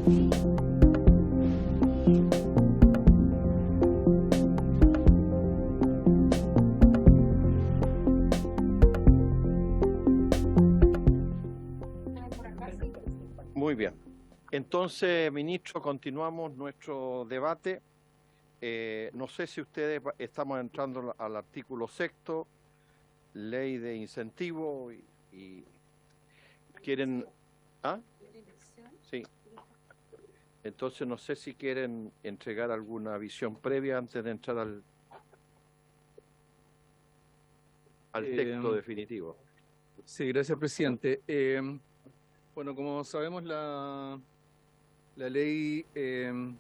Muy bien. Entonces, ministro, continuamos nuestro debate. No sé si ustedes estamos entrando al artículo 6º, ley de incentivo, y quieren... ¿Ah? Sí. Entonces, no sé si quieren entregar alguna visión previa antes de entrar al texto definitivo. Sí, gracias, presidente. Bueno, como sabemos, la ley que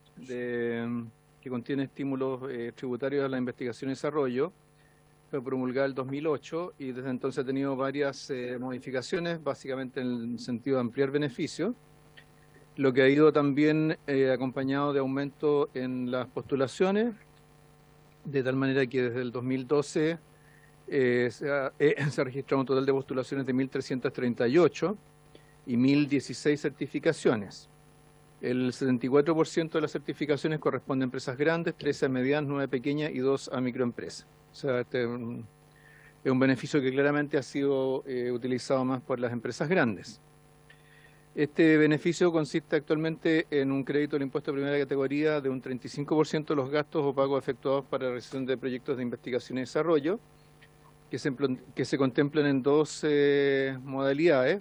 contiene estímulos tributarios a la investigación y desarrollo fue promulgada en el 2008 y desde entonces ha tenido varias modificaciones, básicamente en el sentido de ampliar beneficios, lo que ha ido también acompañado de aumento en las postulaciones, de tal manera que desde el 2012 se ha registrado un total de postulaciones de 1.338 y 1.016 certificaciones. El 74% de las certificaciones corresponde a empresas grandes, 13 a medianas, 9 a pequeñas y 2 a microempresas. O sea, este es un beneficio que claramente ha sido utilizado más por las empresas grandes. Este beneficio consiste actualmente en un crédito del impuesto de primera categoría de un 35% de los gastos o pagos efectuados para la realización de proyectos de investigación y desarrollo, que se contemplan en dos modalidades.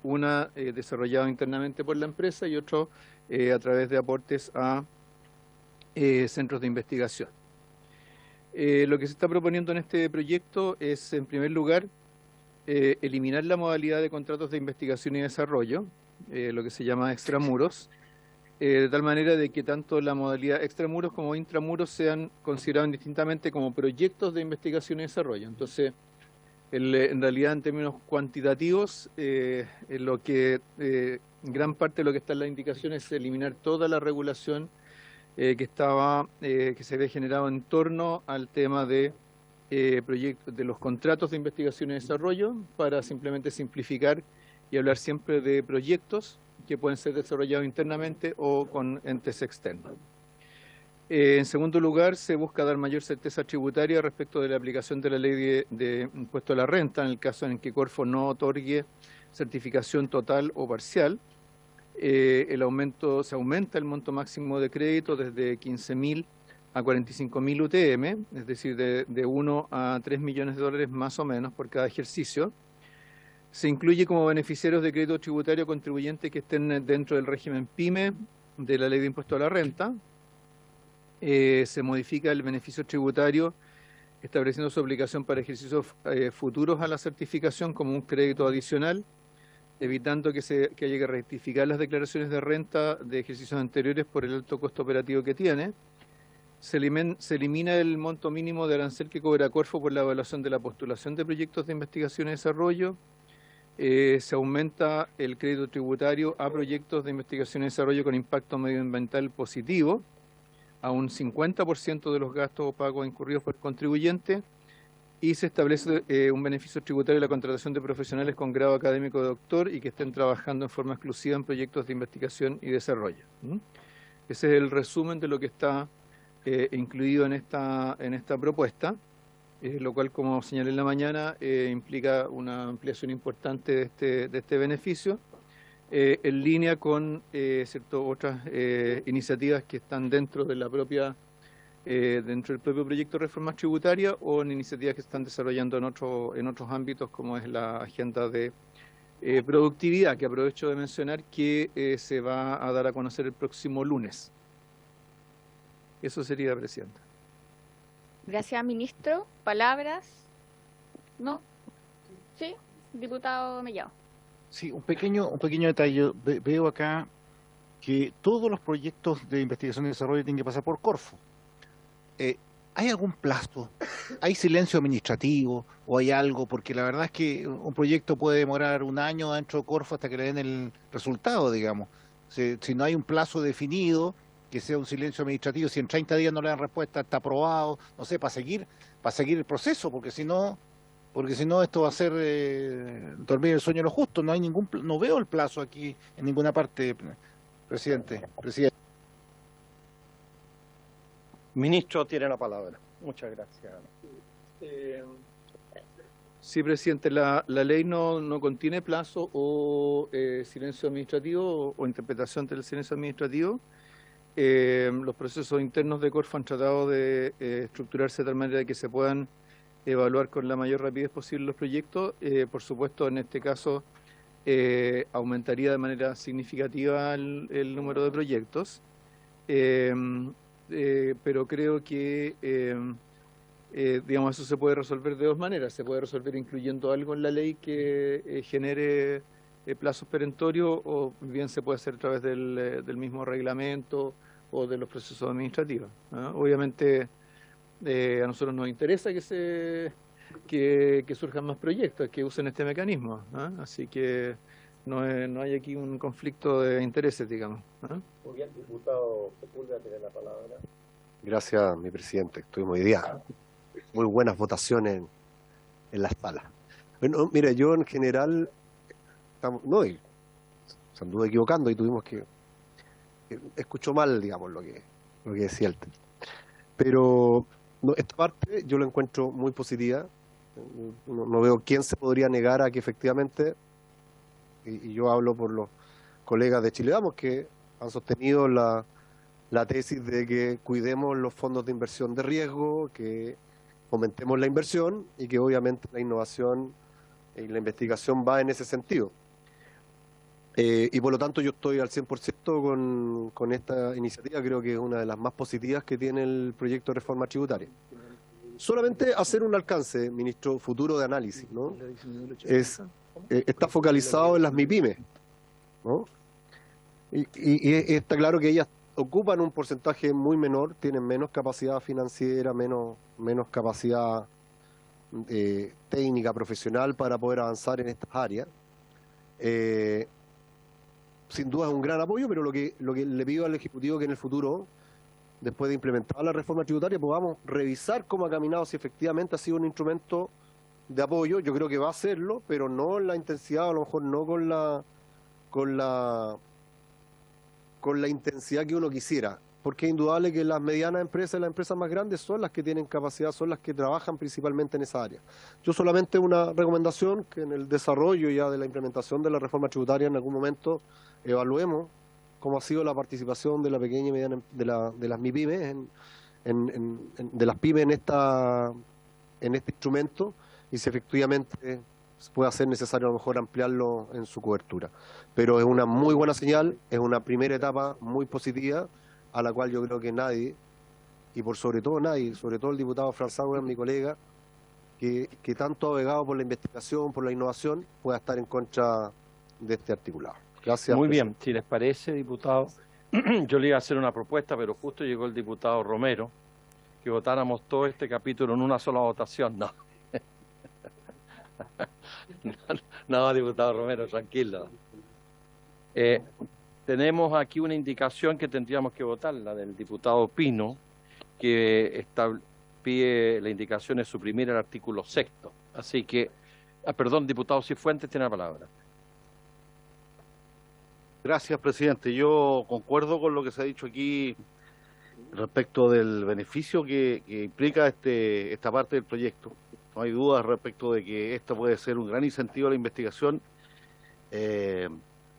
Una desarrollada internamente por la empresa y otro a través de aportes a centros de investigación. Lo que se está proponiendo en este proyecto es, en primer lugar, eliminar la modalidad de contratos de investigación y desarrollo, lo que se llama extramuros, de tal manera de que tanto la modalidad extramuros como intramuros sean considerados indistintamente como proyectos de investigación y desarrollo. Entonces, en realidad, en términos cuantitativos, gran parte de lo que está en la indicación es eliminar toda la regulación que se había generado en torno al tema de los contratos de investigación y desarrollo, para simplemente simplificar y hablar siempre de proyectos que pueden ser desarrollados internamente o con entes externos. En segundo lugar, se busca dar mayor certeza tributaria respecto de la aplicación de la ley de impuesto a la renta, en el caso en que Corfo no otorgue certificación total o parcial. Se aumenta el monto máximo de crédito desde 15.000 a 45.000 UTM, es decir, de 1 a 3 millones de dólares más o menos por cada ejercicio. Se incluye como beneficiarios de crédito tributario contribuyentes que estén dentro del régimen PYME de la ley de impuesto a la renta. Se modifica el beneficio tributario estableciendo su aplicación para ejercicios futuros a la certificación como un crédito adicional, evitando que haya que rectificar las declaraciones de renta de ejercicios anteriores por el alto costo operativo que tiene. Se elimina el monto mínimo de arancel que cobra Corfo por la evaluación de la postulación de proyectos de investigación y desarrollo. Se aumenta el crédito tributario a proyectos de investigación y desarrollo con impacto medioambiental positivo, a un 50% de los gastos o pagos incurridos por el contribuyente, y se establece un beneficio tributario de la contratación de profesionales con grado académico de doctor y que estén trabajando en forma exclusiva en proyectos de investigación y desarrollo. Ese es el resumen de lo que está incluido en esta propuesta, lo cual, como señalé en la mañana, implica una ampliación importante de este beneficio, en línea con otras iniciativas que están dentro del propio proyecto de reforma tributaria o en iniciativas que se están desarrollando en otros ámbitos, como es la agenda de productividad, que aprovecho de mencionar que se va a dar a conocer el próximo lunes. Eso sería, presidenta. Gracias, ministro. ¿Palabras? ¿No? ¿Sí? Diputado Mellado. Sí, un pequeño detalle. Veo acá que todos los proyectos de investigación y desarrollo tienen que pasar por Corfo. ¿Hay algún plazo? ¿Hay silencio administrativo o hay algo? Porque la verdad es que un proyecto puede demorar un año dentro de Corfo hasta que le den el resultado, digamos. Si no hay un plazo definido, que sea un silencio administrativo, si en 30 días no le dan respuesta, está aprobado, no sé, para seguir el proceso, porque si no esto va a ser dormir el sueño de los justos. No veo el plazo aquí en ninguna parte. Presidente. Ministro, tiene la palabra. Muchas gracias. Sí, presidente, la ley no contiene plazo o silencio administrativo o interpretación del silencio administrativo. Los procesos internos de Corfo han tratado de estructurarse de tal manera que se puedan evaluar con la mayor rapidez posible los proyectos. Por supuesto, en este caso aumentaría de manera significativa el número de proyectos, pero creo que digamos, eso se puede resolver de dos maneras. Se puede resolver incluyendo algo en la ley que genere plazos perentorios, o bien se puede hacer a través del mismo reglamento o de los procesos administrativos, ¿no? Obviamente a nosotros nos interesa que surjan más proyectos, que usen este mecanismo, ¿no? Así que no hay aquí un conflicto de intereses, digamos, ¿no? Muy bien, diputado Sepúlveda, tiene la palabra. Gracias, mi presidente. Estuvimos hoy día muy buenas votaciones en la sala. Bueno, mire, yo en general, y se anduvo equivocando y tuvimos que escuchó mal, digamos, lo que decía el tema. Pero esta parte yo la encuentro muy positiva. No veo quién se podría negar a que efectivamente, y yo hablo por los colegas de Chile Vamos, que han sostenido la tesis de que cuidemos los fondos de inversión de riesgo, que fomentemos la inversión y que obviamente la innovación y la investigación va en ese sentido. Y por lo tanto yo estoy al 100% con esta iniciativa. Creo que es una de las más positivas que tiene el proyecto de reforma tributaria. Solamente hacer un alcance, ministro, futuro de análisis, ¿no? Está focalizado en las MIPYMES, ¿no? Y está claro que ellas ocupan un porcentaje muy menor, tienen menos capacidad financiera, menos capacidad técnica, profesional para poder avanzar en estas áreas. Sin duda es un gran apoyo, pero lo que le pido al Ejecutivo que en el futuro, después de implementar la reforma tributaria, podamos revisar cómo ha caminado, si efectivamente ha sido un instrumento de apoyo. Yo creo que va a serlo, pero no en la intensidad, a lo mejor no con la intensidad que uno quisiera, porque es indudable que las medianas empresas y las empresas más grandes son las que tienen capacidad, son las que trabajan principalmente en esa área. Yo solamente una recomendación, que en el desarrollo ya de la implementación de la reforma tributaria en algún momento evaluemos cómo ha sido la participación de la pequeña y mediana, de las MIPYMES, de las pymes en este instrumento, y si efectivamente puede ser necesario a lo mejor ampliarlo en su cobertura. Pero es una muy buena señal, es una primera etapa muy positiva, a la cual yo creo que nadie, y por sobre todo nadie, sobre todo el diputado Franz Sauer, mi colega, que tanto ha abogado por la investigación, por la innovación, pueda estar en contra de este articulado. Gracias. Muy bien, si les parece, diputado, yo le iba a hacer una propuesta, pero justo llegó el diputado Romero, que votáramos todo este capítulo en una sola votación. No, diputado Romero, tranquilo. Tenemos aquí una indicación que tendríamos que votar, la del diputado Pino, que pide la indicación de suprimir el artículo 6. Así que, perdón, diputado Cifuentes tiene la palabra. Gracias, presidente. Yo concuerdo con lo que se ha dicho aquí respecto del beneficio que implica esta parte del proyecto. No hay dudas respecto de que esto puede ser un gran incentivo a la investigación,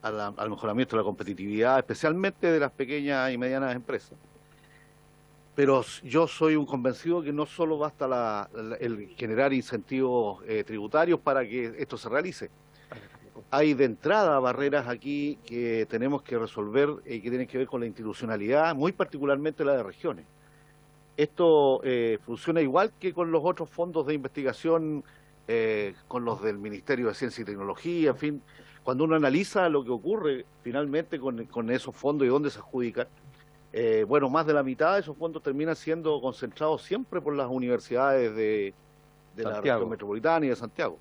al mejoramiento de la competitividad, especialmente de las pequeñas y medianas empresas. Pero yo soy un convencido que no solo basta el generar incentivos tributarios para que esto se realice. Hay de entrada barreras aquí que tenemos que resolver y que tienen que ver con la institucionalidad, muy particularmente la de regiones. Esto funciona igual que con los otros fondos de investigación, con los del Ministerio de Ciencia y Tecnología, en fin. Cuando uno analiza lo que ocurre finalmente con esos fondos y dónde se adjudican, bueno, más de la mitad de esos fondos terminan siendo concentrados siempre por las universidades de la región metropolitana y de Santiago,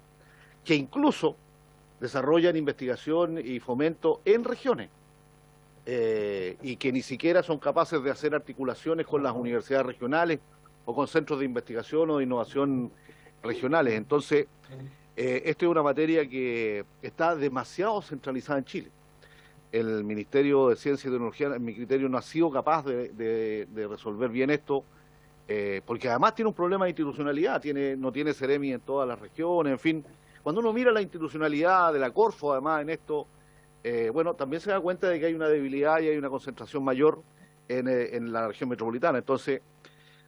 que incluso desarrollan investigación y fomento en regiones, y que ni siquiera son capaces de hacer articulaciones con las universidades regionales o con centros de investigación o de innovación regionales. Entonces, esta es una materia que está demasiado centralizada en Chile. el Ministerio de Ciencia y Tecnología, en mi criterio, no ha sido capaz de resolver bien esto, porque además tiene un problema de institucionalidad, no tiene Ceremi en todas las regiones, en fin. Cuando uno mira la institucionalidad de la Corfo, además, en esto, bueno, también se da cuenta de que hay una debilidad y hay una concentración mayor en la región metropolitana. Entonces,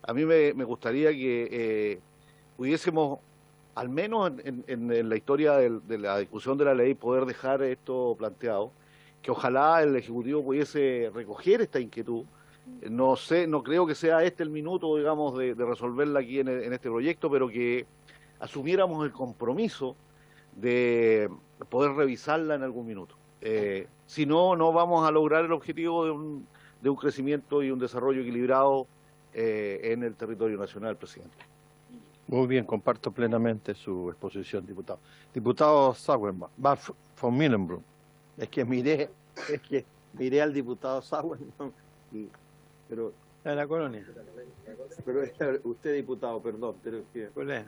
a mí me gustaría que pudiésemos, al menos en la historia de la discusión de la ley, poder dejar esto planteado, que ojalá el Ejecutivo pudiese recoger esta inquietud. No sé, no creo que sea este el minuto, digamos, de resolverla aquí en este proyecto, pero que asumiéramos el compromiso de poder revisarla en algún minuto. Si no, no vamos a lograr el objetivo de un crecimiento y un desarrollo equilibrado en el territorio nacional, presidente. Muy bien, comparto plenamente su exposición, diputado. Diputado Sauermann, va von Millenbrunn. Es que miré al diputado Sauermann, pero de la colonia. Pero usted, diputado, perdón, pero es que... ¿Cuál es?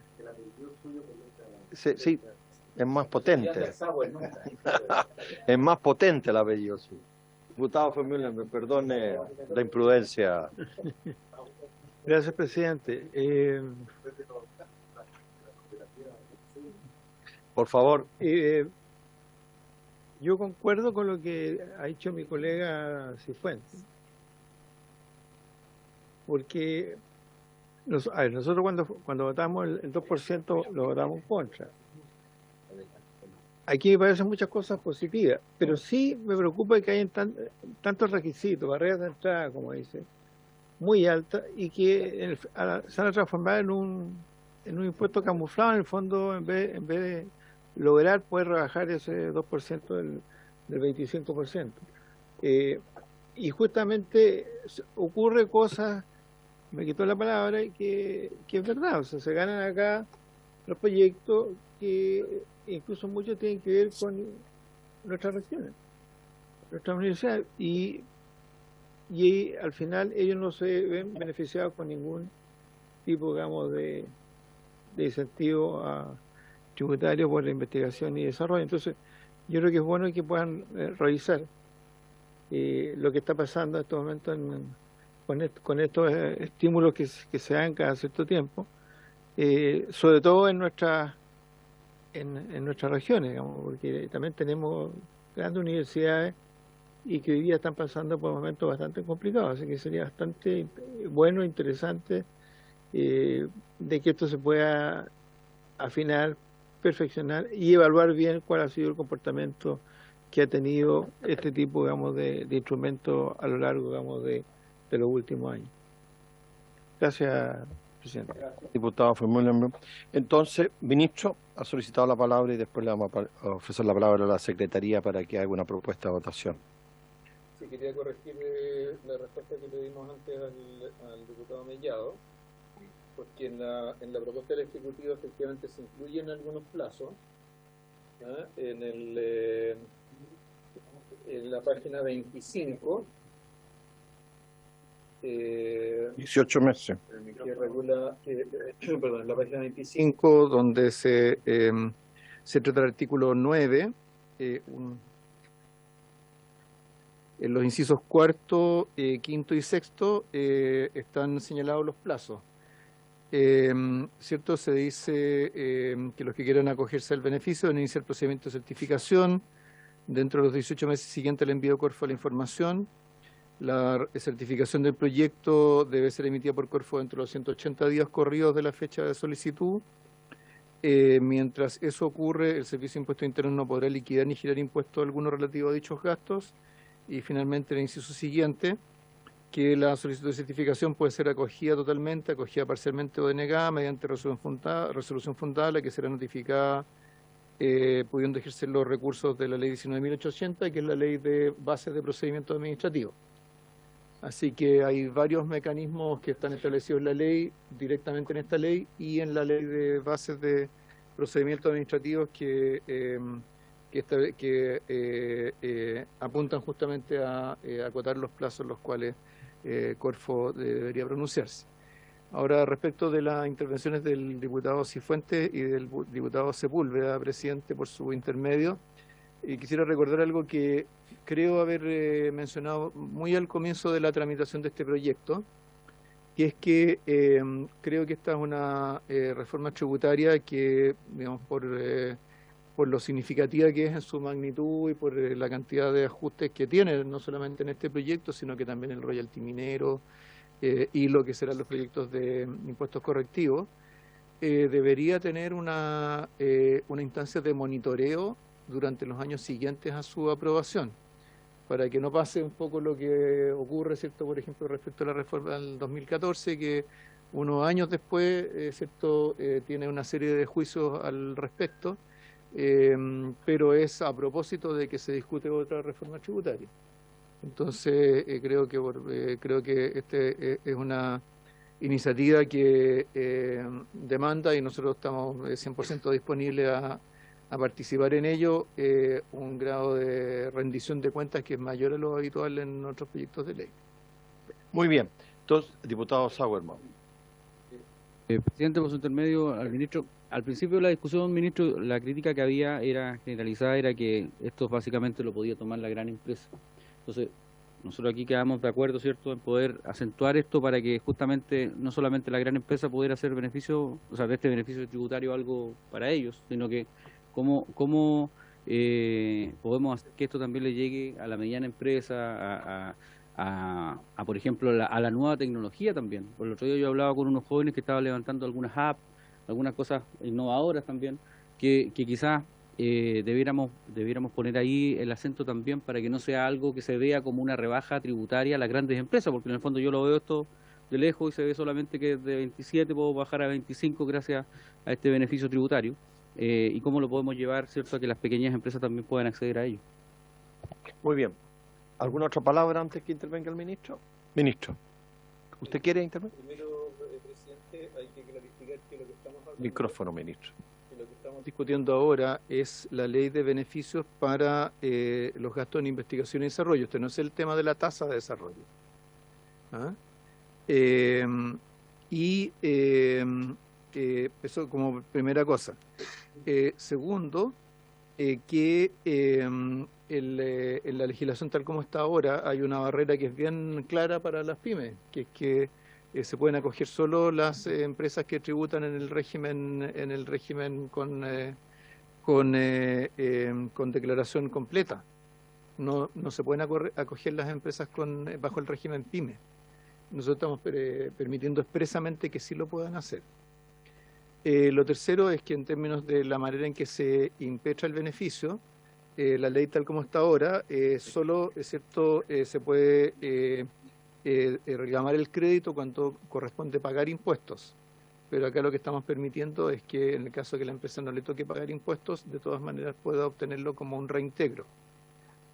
Sí, es más potente. Es más potente el apellido, sí. Diputado Fermín, me perdone la imprudencia. Gracias, presidente. Por favor. Yo concuerdo con lo que ha dicho mi colega Cifuentes. Porque nosotros cuando votamos el 2% lo votamos en contra. Aquí me parecen muchas cosas positivas, pero sí me preocupa que hay tantos requisitos, barreras de entrada, como dice, muy altas, y que se van a transformar en un impuesto camuflado en el fondo, en vez de lograr poder rebajar ese 2% del 25%. Y justamente ocurre cosas, me quitó la palabra, que es verdad, o sea, se ganan acá los proyectos que incluso muchos tienen que ver con nuestras regiones, nuestras universidades, y al final ellos no se ven beneficiados con ningún tipo, digamos, de incentivo tributario por la investigación y desarrollo. Entonces, yo creo que es bueno que puedan revisar lo que está pasando en estos momentos con estos estímulos que se dan cada cierto tiempo, sobre todo en nuestras regiones, digamos, porque también tenemos grandes universidades y que hoy día están pasando por momentos bastante complicados, así que sería bastante bueno, interesante de que esto se pueda afinar, perfeccionar y evaluar bien cuál ha sido el comportamiento que ha tenido este tipo, digamos, de instrumentos a lo largo, digamos, de los últimos años. Gracias, presidente. Diputado Fermín. Entonces, ministro, ha solicitado la palabra y después le vamos a ofrecer la palabra a la Secretaría para que haga una propuesta de votación. Sí, quería corregir la respuesta que le dimos antes al diputado Mellado, porque en la propuesta del Ejecutivo efectivamente se incluyen algunos plazos, ¿ah? En la página 25, 18 meses. que regula, perdón, en la página 25, donde se trata del artículo 9, en los incisos cuarto, quinto y sexto están señalados los plazos. ¿Cierto? Se dice que los que quieran acogerse al beneficio deben iniciar el procedimiento de certificación dentro de los 18 meses siguientes al envío de Corfo a la información. La certificación del proyecto debe ser emitida por Corfo dentro de los 180 días corridos de la fecha de solicitud. Mientras eso ocurre, el Servicio de Impuestos Internos no podrá liquidar ni girar impuesto alguno relativo a dichos gastos. Y finalmente, el inciso siguiente, que la solicitud de certificación puede ser acogida totalmente, acogida parcialmente o denegada mediante resolución fundada, la que será notificada pudiendo ejercer los recursos de la ley 19.800, que es la ley de bases de procedimiento administrativo. Así que hay varios mecanismos que están establecidos en la ley, directamente en esta ley y en la ley de bases de procedimientos administrativos que apuntan justamente a acotar los plazos en los cuales Corfo debería pronunciarse. Ahora, respecto de las intervenciones del diputado Cifuentes y del diputado Sepúlveda, presidente, por su intermedio, quisiera recordar algo que creo haber mencionado muy al comienzo de la tramitación de este proyecto, que es que creo que esta es una reforma tributaria que, digamos, por lo significativa que es en su magnitud y por la cantidad de ajustes que tiene, no solamente en este proyecto, sino que también el royalty minero y lo que serán los proyectos de impuestos correctivos, debería tener una instancia de monitoreo durante los años siguientes a su aprobación, para que no pase un poco lo que ocurre, ¿cierto? Por ejemplo, respecto a la reforma del 2014, que unos años después, ¿cierto? Tiene una serie de juicios al respecto, pero es a propósito de que se discute otra reforma tributaria. Entonces, creo que este es una iniciativa que demanda, y nosotros estamos 100% disponibles a participar en ello, un grado de rendición de cuentas que es mayor a lo habitual en otros proyectos de ley. Muy bien. Entonces, diputado Sauermann. Presidente, por su intermedio al ministro. Al principio de la discusión, ministro, la crítica que había era generalizada, era que esto básicamente lo podía tomar la gran empresa. Entonces, nosotros aquí quedamos de acuerdo, ¿cierto?, en poder acentuar esto para que justamente no solamente la gran empresa pudiera hacer beneficio, o sea, de este beneficio tributario algo para ellos, sino que cómo podemos hacer que esto también le llegue a la mediana empresa, por ejemplo, a la nueva tecnología también. Por el otro día yo hablaba con unos jóvenes que estaban levantando algunas apps, algunas cosas innovadoras también, que quizás debiéramos poner ahí el acento también para que no sea algo que se vea como una rebaja tributaria a las grandes empresas, porque en el fondo yo lo veo esto de lejos y se ve solamente que de 27 puedo bajar a 25 gracias a este beneficio tributario, y cómo lo podemos llevar, ¿cierto?, a que las pequeñas empresas también puedan acceder a ello. Muy bien. ¿Alguna otra palabra antes que intervenga el ministro? Ministro, ¿usted quiere intervenir? Primero, presidente, hay que clarificar que lo que estamos hablando, Micrófono, ministro. lo que estamos discutiendo ahora es la ley de beneficios para los gastos en investigación y desarrollo. Este no es el tema de la tasa de desarrollo. ¿Ah? Eso como primera cosa. Segundo, que en la legislación tal como está ahora hay una barrera que es bien clara para las pymes, que es que se pueden acoger solo las empresas que tributan en el régimen con declaración completa. No se pueden acoger las empresas bajo el régimen PYME. Nosotros estamos permitiendo expresamente que sí lo puedan hacer. Lo tercero es que en términos de la manera en que se impetra el beneficio, la ley tal como está ahora, solo es cierto, se puede reclamar el crédito cuando corresponde pagar impuestos. Pero acá lo que estamos permitiendo es que en el caso de que la empresa no le toque pagar impuestos, de todas maneras pueda obtenerlo como un reintegro.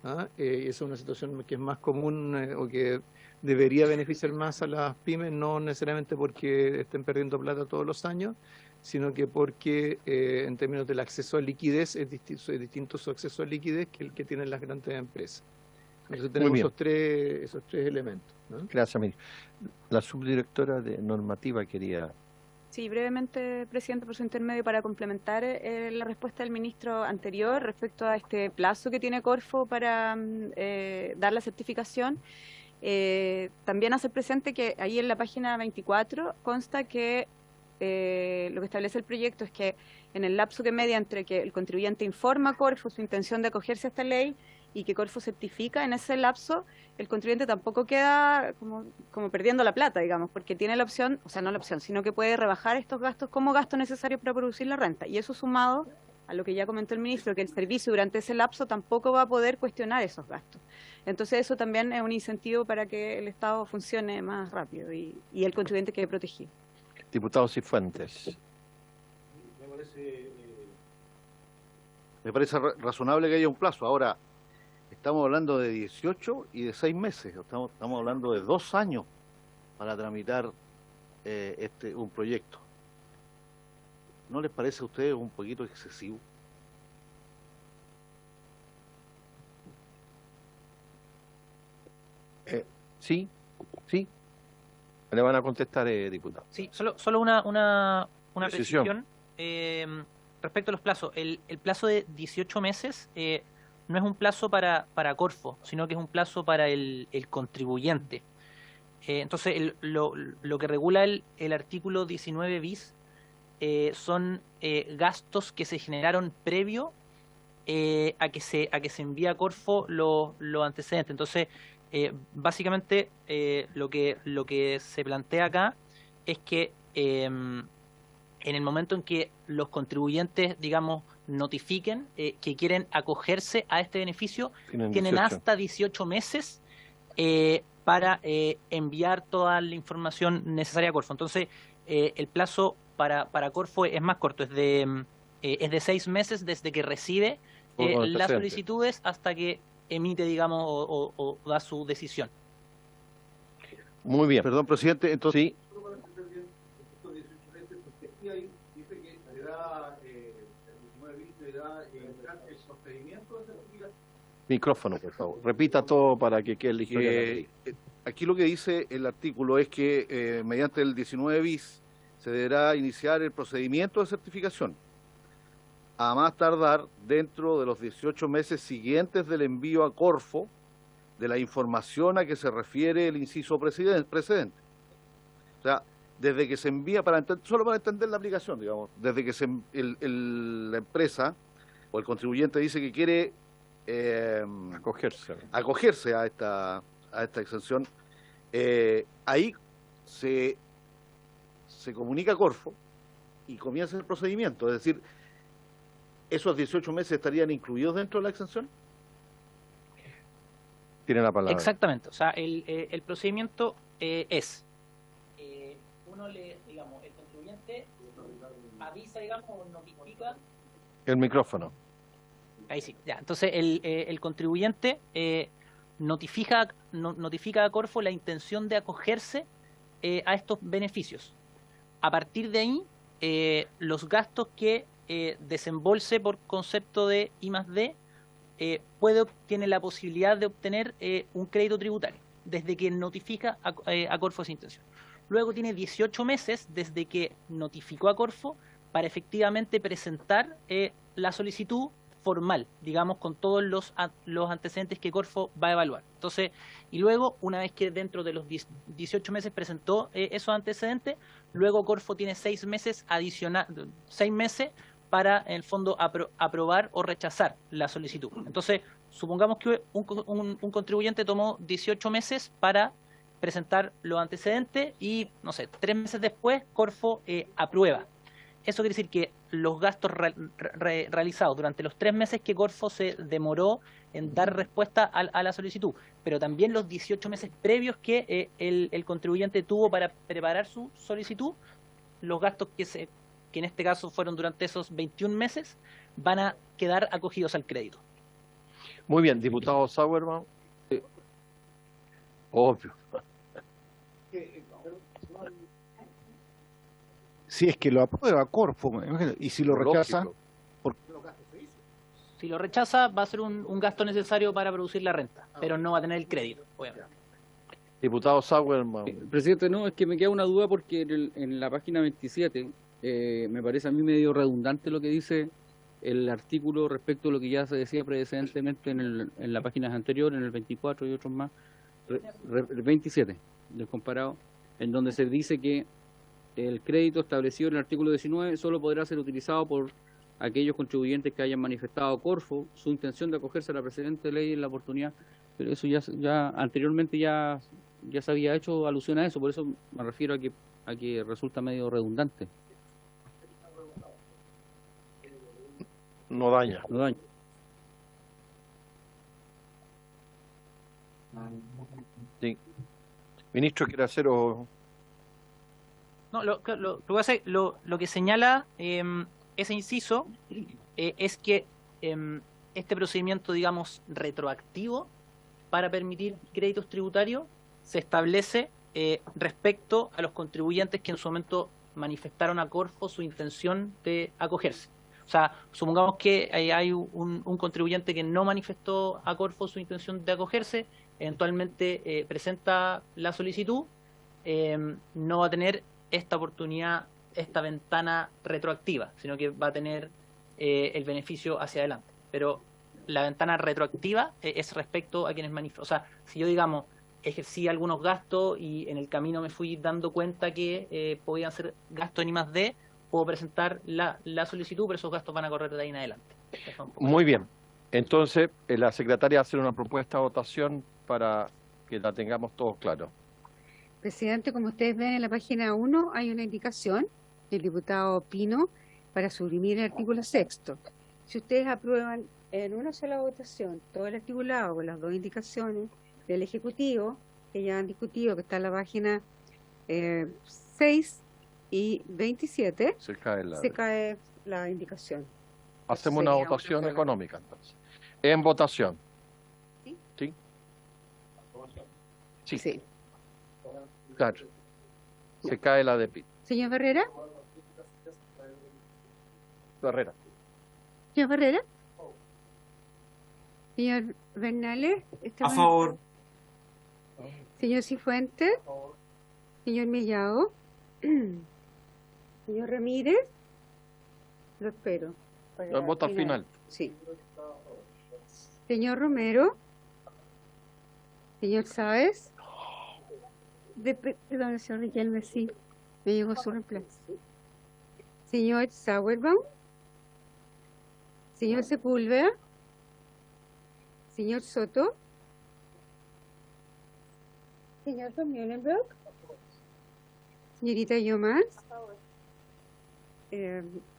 ¿Ah? Esa es una situación que es más común o que debería beneficiar más a las pymes, no necesariamente porque estén perdiendo plata todos los años, sino que porque en términos del acceso a liquidez es distinto su acceso a liquidez que el que tienen las grandes empresas. Entonces tenemos esos tres elementos, ¿no? Gracias, ministro. La subdirectora de normativa quería... Sí, brevemente, presidente, por su intermedio, para complementar la respuesta del ministro anterior respecto a este plazo que tiene Corfo para dar la certificación. También hacer presente que ahí en la página 24 consta que lo que establece el proyecto es que en el lapso que media entre que el contribuyente informa a Corfo su intención de acogerse a esta ley y que Corfo certifica, en ese lapso el contribuyente tampoco queda como perdiendo la plata, digamos, porque tiene la opción, o sea, no la opción, sino que puede rebajar estos gastos como gastos necesarios para producir la renta. Y eso sumado a lo que ya comentó el ministro, que el servicio durante ese lapso tampoco va a poder cuestionar esos gastos. Entonces eso también es un incentivo para que el Estado funcione más rápido y el contribuyente quede protegido. Diputado Cifuentes. Me parece razonable que haya un plazo. Ahora, estamos hablando de 18 y de 6 meses. Estamos hablando de 2 años para tramitar un proyecto. ¿No les parece a ustedes un poquito excesivo? Sí. Le van a contestar, diputado. Sí, solo una Precisión. precisión respecto a los plazos. El plazo de 18 meses no es un plazo para Corfo, sino que es un plazo para el contribuyente. Entonces, lo que regula el artículo 19 bis son gastos que se generaron previo a que se envíe a Corfo los antecedentes. Entonces, básicamente, lo que se plantea acá es que en el momento en que los contribuyentes, digamos, notifiquen que quieren acogerse a este beneficio, tienen hasta 18 meses para enviar toda la información necesaria a Corfo. Entonces, el plazo para Corfo es más corto, es de 6 meses desde que recibe las solicitudes hasta que emite, digamos, o da su decisión. Muy bien. Perdón, presidente, entonces... Sí. Micrófono, por favor. Repita todo para que quede la historia. Aquí lo que dice el artículo es que mediante el 19 bis se deberá iniciar el procedimiento de certificación a más tardar dentro de los 18 meses siguientes del envío a Corfo de la información a que se refiere el inciso precedente. O sea, desde que se envía, solo para entender la aplicación, digamos, desde que la empresa o el contribuyente dice que quiere acogerse a esta exención, ahí se comunica a Corfo y comienza el procedimiento. Es decir, ¿esos 18 meses estarían incluidos dentro de la exención? Tiene la palabra. Exactamente. O sea, el procedimiento es, digamos, el contribuyente avisa, digamos, o notifica. El micrófono. Ahí sí, ya. Entonces, el contribuyente notifica a Corfo la intención de acogerse a estos beneficios. A partir de ahí, los gastos que desembolse por concepto de I+D tiene la posibilidad de obtener un crédito tributario desde que notifica a Corfo esa intención. Luego tiene 18 meses desde que notificó a Corfo para efectivamente presentar la solicitud formal, digamos, con todos los antecedentes que Corfo va a evaluar. Entonces, y luego, una vez que dentro de los 18 meses presentó esos antecedentes, luego Corfo tiene 6 meses para, en el fondo, aprobar o rechazar la solicitud. Entonces, supongamos que un contribuyente tomó 18 meses para presentar los antecedentes y, no sé, 3 meses después, Corfo aprueba. Eso quiere decir que los gastos realizados durante los 3 meses que Corfo se demoró en dar respuesta a la solicitud, pero también los 18 meses previos que el contribuyente tuvo para preparar su solicitud, los gastos que en este caso fueron durante esos 21 meses, van a quedar acogidos al crédito. Muy bien, diputado Sauerman. Obvio. Si es que lo aprueba Corfo, y si lo rechaza, ¿por qué? Si lo rechaza, va a ser un gasto necesario para producir la renta, pero no va a tener el crédito, obviamente. Diputado Sauerman. Presidente, no, es que me queda una duda porque en la página 27 me parece a mí medio redundante lo que dice el artículo respecto a lo que ya se decía precedentemente en la página anterior, en el 24 y otros más, el 27 del comparado, en donde se dice que el crédito establecido en el artículo 19 solo podrá ser utilizado por aquellos contribuyentes que hayan manifestado a Corfo su intención de acogerse a la presente ley en la oportunidad. Pero eso ya anteriormente ya se había hecho alusión a eso, por eso me refiero a que resulta medio redundante. No daña. No daña. Sí. Ministro, ¿quiere hacer o...? No, lo que señala ese inciso es que este procedimiento, digamos, retroactivo para permitir créditos tributarios se establece respecto a los contribuyentes que en su momento manifestaron a Corfo su intención de acogerse. O sea, supongamos que hay un contribuyente que no manifestó a Corfo su intención de acogerse, eventualmente presenta la solicitud, no va a tener esta oportunidad, esta ventana retroactiva, sino que va a tener el beneficio hacia adelante. Pero la ventana retroactiva es respecto a quienes manifiesten. O sea, si yo, digamos, ejercí algunos gastos y en el camino me fui dando cuenta que podían ser gastos en I+D, puedo presentar la solicitud, pero esos gastos van a correr de ahí en adelante. Muy bien. Entonces, la secretaria hace una propuesta de votación para que la tengamos todos claros. Presidente, como ustedes ven en la página 1 hay una indicación del diputado Pino para suprimir el artículo 6º. Si ustedes aprueban en una sola votación todo el articulado con las dos indicaciones del Ejecutivo, que ya han discutido, que está en la página 6 y 27, Se cae se cae la indicación. Hacemos una Sería votación una sola. económica, entonces. En votación. ¿Sí? ¿Sí? Sí. Sí. Claro. Se cae la de Pit. Señor Barrera, Barrera. señor Barrera, señor Bernales, A favor. señor Cifuentes, señor Mellado, señor Ramírez, lo espero. para El voto al final. Sí. Señor Romero, señor Sáez, perdón, señor Riquelme, sí, me llegó su reemplazo. Señor Sauerbaum, señor Sepúlveda, señor Soto, señor Van Meulenbrock, señorita Yomás,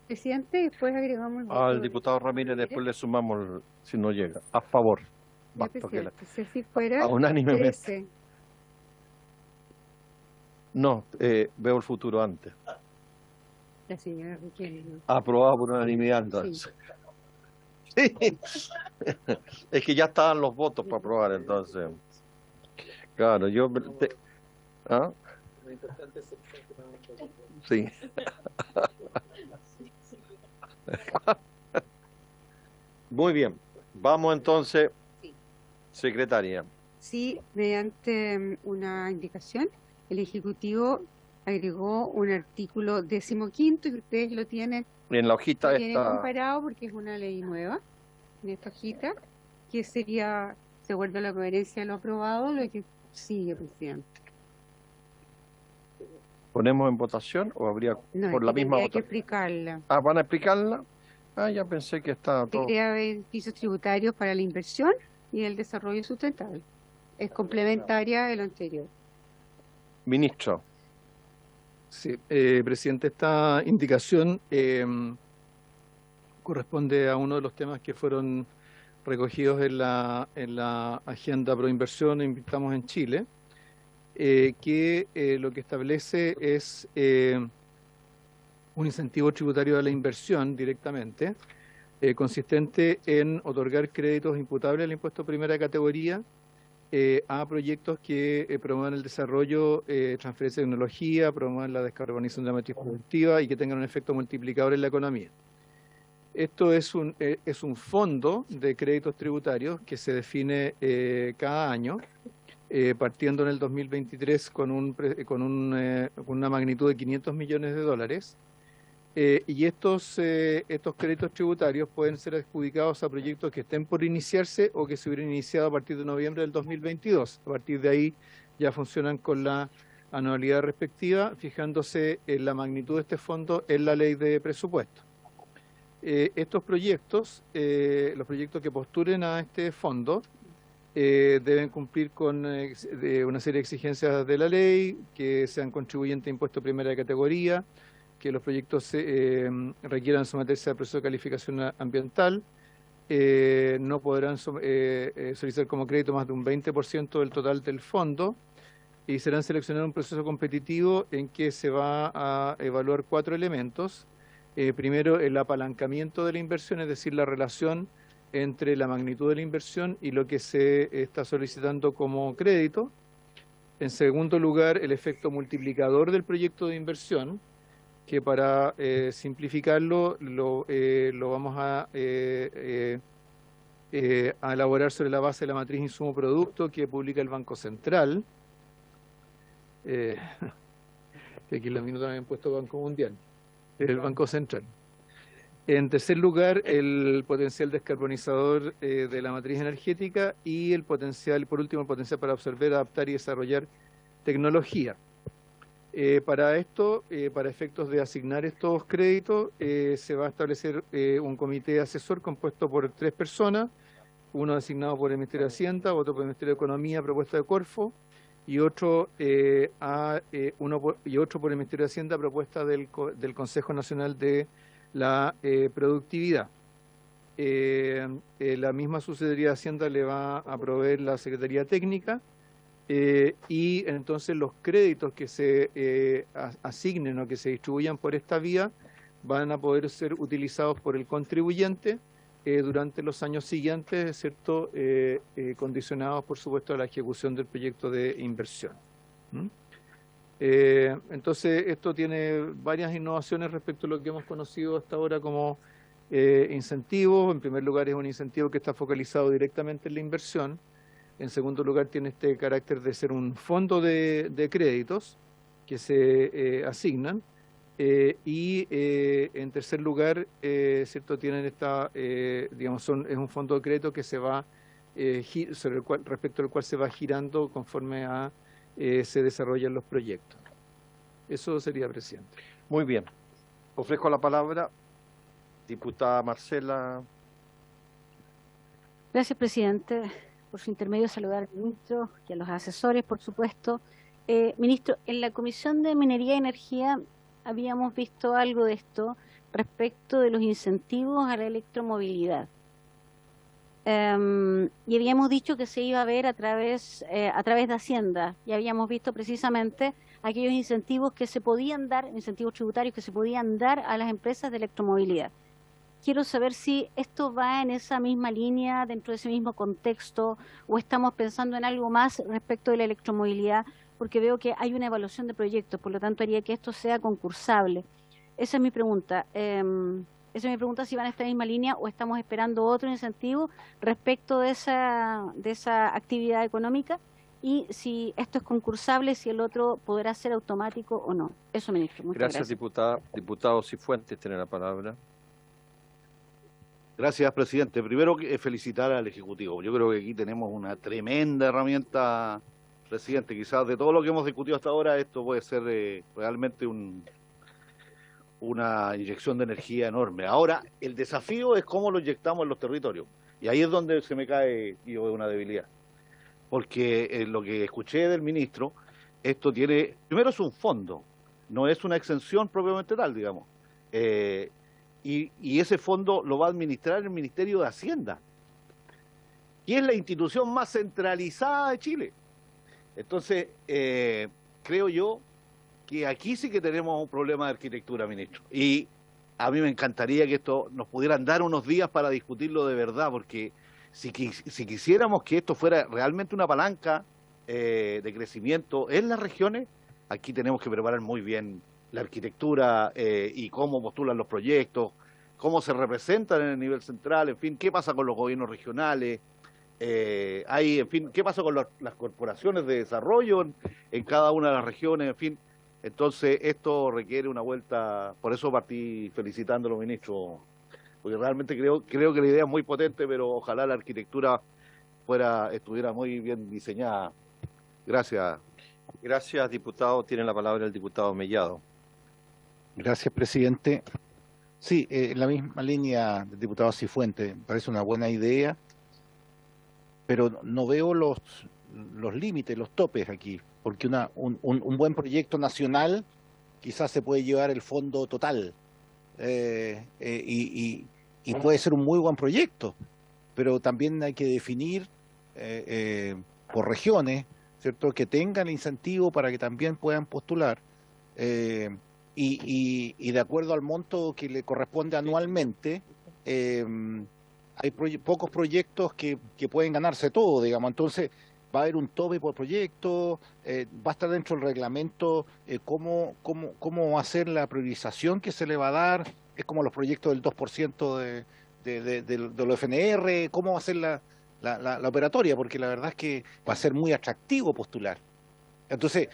presidente, después agregamos el voto. Al diputado Ramírez después le sumamos, si no llega. A favor. Ya, Basta que la- presidente, si así fuera, unánimemente. 13. No, veo el futuro antes. La señora Riquelme. Aprobado por unanimidad, entonces. Sí. Es que ya estaban los votos para aprobar, entonces. Claro, yo... ¿Ah? Sí. Muy bien. Vamos entonces, secretaria. Sí, mediante una indicación, el Ejecutivo agregó un artículo 15º y ustedes lo tienen, En la hojita lo tienen está... comparado porque es una ley nueva en esta hojita, que sería, de acuerdo a la coherencia de lo aprobado, lo que sigue, presidente. ¿Ponemos en votación o habría No, por es la que misma tendría que votación? explicarla. Ah, ¿van a explicarla? Ah, ya pensé que estaba Se todo... crea beneficios tributarios para la inversión y el desarrollo sustentable. Es complementaria de lo anterior. Ministro. Sí, presidente, esta indicación corresponde a uno de los temas que fueron recogidos en la agenda Proinversión Invirtamos en Chile, que lo que establece es un incentivo tributario a la inversión directamente, consistente en otorgar créditos imputables al impuesto de primera categoría a proyectos que promuevan el desarrollo, transferencia de tecnología, promuevan la descarbonización de la matriz productiva y que tengan un efecto multiplicador en la economía. Esto es un fondo de créditos tributarios que se define cada año, partiendo en el 2023 con una magnitud de 500 millones de dólares. Y estos créditos tributarios pueden ser adjudicados a proyectos que estén por iniciarse o que se hubieran iniciado a partir de noviembre del 2022. A partir de ahí ya funcionan con la anualidad respectiva, fijándose en la magnitud de este fondo en la ley de presupuesto. Estos proyectos, los proyectos que postulen a este fondo, deben cumplir con una serie de exigencias de la ley, que sean contribuyentes de impuesto de primera categoría, que los proyectos requieran someterse al proceso de calificación ambiental, no podrán solicitar como crédito más de un 20% del total del fondo y serán seleccionados en un proceso competitivo en que se va a evaluar 4 elementos. Primero, el apalancamiento de la inversión, es decir, la relación entre la magnitud de la inversión y lo que se está solicitando como crédito. En segundo lugar, el efecto multiplicador del proyecto de inversión, que para simplificarlo lo vamos a elaborar sobre la base de la matriz insumo-producto que publica el Banco Central, que aquí en la minuta me han puesto Banco Mundial, el Banco Central. En tercer lugar, el potencial descarbonizador de la matriz energética y el potencial, por último, el potencial para absorber, adaptar y desarrollar tecnología. Para esto, para efectos de asignar estos créditos, se va a establecer un comité asesor compuesto por 3 personas, uno designado por el Ministerio de Hacienda, otro por el Ministerio de Economía, propuesta de Corfo, y otro, otro por el Ministerio de Hacienda, propuesta del Consejo Nacional de la Productividad. La misma Subsecretaría de Hacienda le va a proveer la Secretaría Técnica, y entonces los créditos que se asignen o que se distribuyan por esta vía van a poder ser utilizados por el contribuyente durante los años siguientes, ¿cierto? Condicionados, por supuesto, a la ejecución del proyecto de inversión. Entonces, esto tiene varias innovaciones respecto a lo que hemos conocido hasta ahora como incentivos. En primer lugar, es un incentivo que está focalizado directamente en la inversión. En segundo lugar, tiene este carácter de ser un fondo de créditos que se asignan. Y en tercer lugar, ¿cierto? Tienen esta, digamos, es un fondo de crédito que se va, respecto al cual se va girando conforme a se desarrollan los proyectos. Eso sería, presidente. Muy bien. Ofrezco la palabra, diputada Marcela. Gracias, presidente. Por su intermedio, saludar al ministro y a los asesores, por supuesto. Ministro, en la Comisión de Minería y Energía habíamos visto algo de esto respecto de los incentivos a la electromovilidad. Y habíamos dicho que se iba a ver a través de Hacienda, y habíamos visto precisamente aquellos incentivos que se podían dar, incentivos tributarios que se podían dar a las empresas de electromovilidad. Quiero saber si esto va en esa misma línea, dentro de ese mismo contexto, o estamos pensando en algo más respecto de la electromovilidad, porque veo que hay una evaluación de proyectos, por lo tanto haría que esto sea concursable. Esa es mi pregunta. Esa es mi pregunta, si van a esta misma línea o estamos esperando otro incentivo respecto de esa actividad económica, y si esto es concursable, si el otro podrá ser automático o no. Eso, ministro. Muchas gracias. Diputada. Diputado Cifuentes tiene la palabra. Gracias, presidente. Primero, felicitar al Ejecutivo. Yo creo que aquí tenemos una tremenda herramienta, presidente. Quizás de todo lo que hemos discutido hasta ahora, esto puede ser realmente una inyección de energía enorme. Ahora, el desafío es cómo lo inyectamos en los territorios. Y ahí es donde se me cae una debilidad. Porque lo que escuché del ministro, esto tiene, primero es un fondo, no es una exención propiamente tal, digamos. Y ese fondo lo va a administrar el Ministerio de Hacienda, y es la institución más centralizada de Chile. Entonces, creo yo que aquí sí que tenemos un problema de arquitectura, ministro. Y a mí me encantaría que esto nos pudieran dar unos días para discutirlo de verdad, porque si quisiéramos que esto fuera realmente una palanca de crecimiento en las regiones, aquí tenemos que preparar muy bien la arquitectura y cómo postulan los proyectos, cómo se representan en el nivel central, en fin, qué pasa con los gobiernos regionales, en fin, qué pasa con las corporaciones de desarrollo en cada una de las regiones, en fin. Entonces, esto requiere una vuelta, por eso partí felicitándolo, ministro, porque realmente creo que la idea es muy potente, pero ojalá la arquitectura estuviera muy bien diseñada. Gracias. Gracias, diputado. Tiene la palabra el diputado Mellado. Gracias, presidente. Sí, en la misma línea del diputado Cifuentes, parece una buena idea, pero no veo los límites, los topes aquí, porque un buen proyecto nacional quizás se puede llevar el fondo total, y puede ser un muy buen proyecto, pero también hay que definir por regiones, ¿cierto?, que tengan incentivo para que también puedan postular, y de acuerdo al monto que le corresponde anualmente, hay pocos proyectos que pueden ganarse todo, digamos. Entonces va a haber un tope por proyecto, va a estar dentro del reglamento cómo va a ser la priorización que se le va a dar. Es como los proyectos del 2% de los FNR, cómo va a ser la operatoria, porque la verdad es que va a ser muy atractivo postular. Entonces,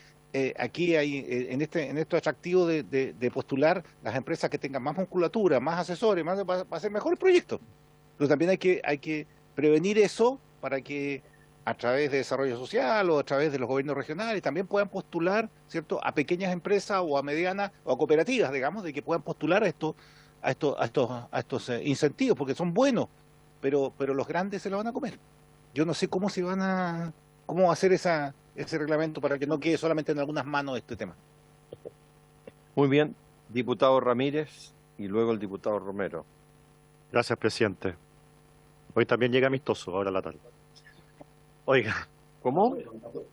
aquí hay, en esto atractivo de postular las empresas que tengan más musculatura, más asesores, va a ser mejor el proyecto. Pero también hay que prevenir eso para que a través de desarrollo social o a través de los gobiernos regionales también puedan postular, ¿cierto?, a pequeñas empresas o a medianas o a cooperativas, digamos, de que puedan postular a estos incentivos, porque son buenos, pero los grandes se lo van a comer. Yo no sé cómo cómo va a hacer ese reglamento para que no quede solamente en algunas manos este tema. Muy bien, diputado Ramírez y luego el diputado Romero. Gracias, presidente. Hoy también llega amistoso, ahora a la tarde. Oiga. ¿Cómo?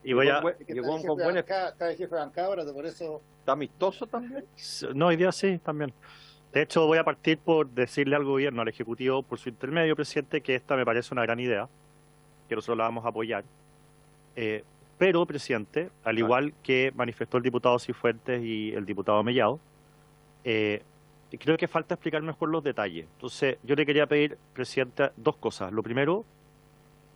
Y voy a... Llegó con buen... Está de jefe de bancada, ahora por eso... ¿Está amistoso también? No, hoy día sí, también. De hecho, voy a partir por decirle al gobierno, al Ejecutivo, por su intermedio, presidente, que esta me parece una gran idea, que nosotros la vamos a apoyar. Pero, presidente, al igual que manifestó el diputado Cifuentes y el diputado Mellado, creo que falta explicar mejor los detalles. Entonces, yo le quería pedir, presidente, dos cosas. Lo primero,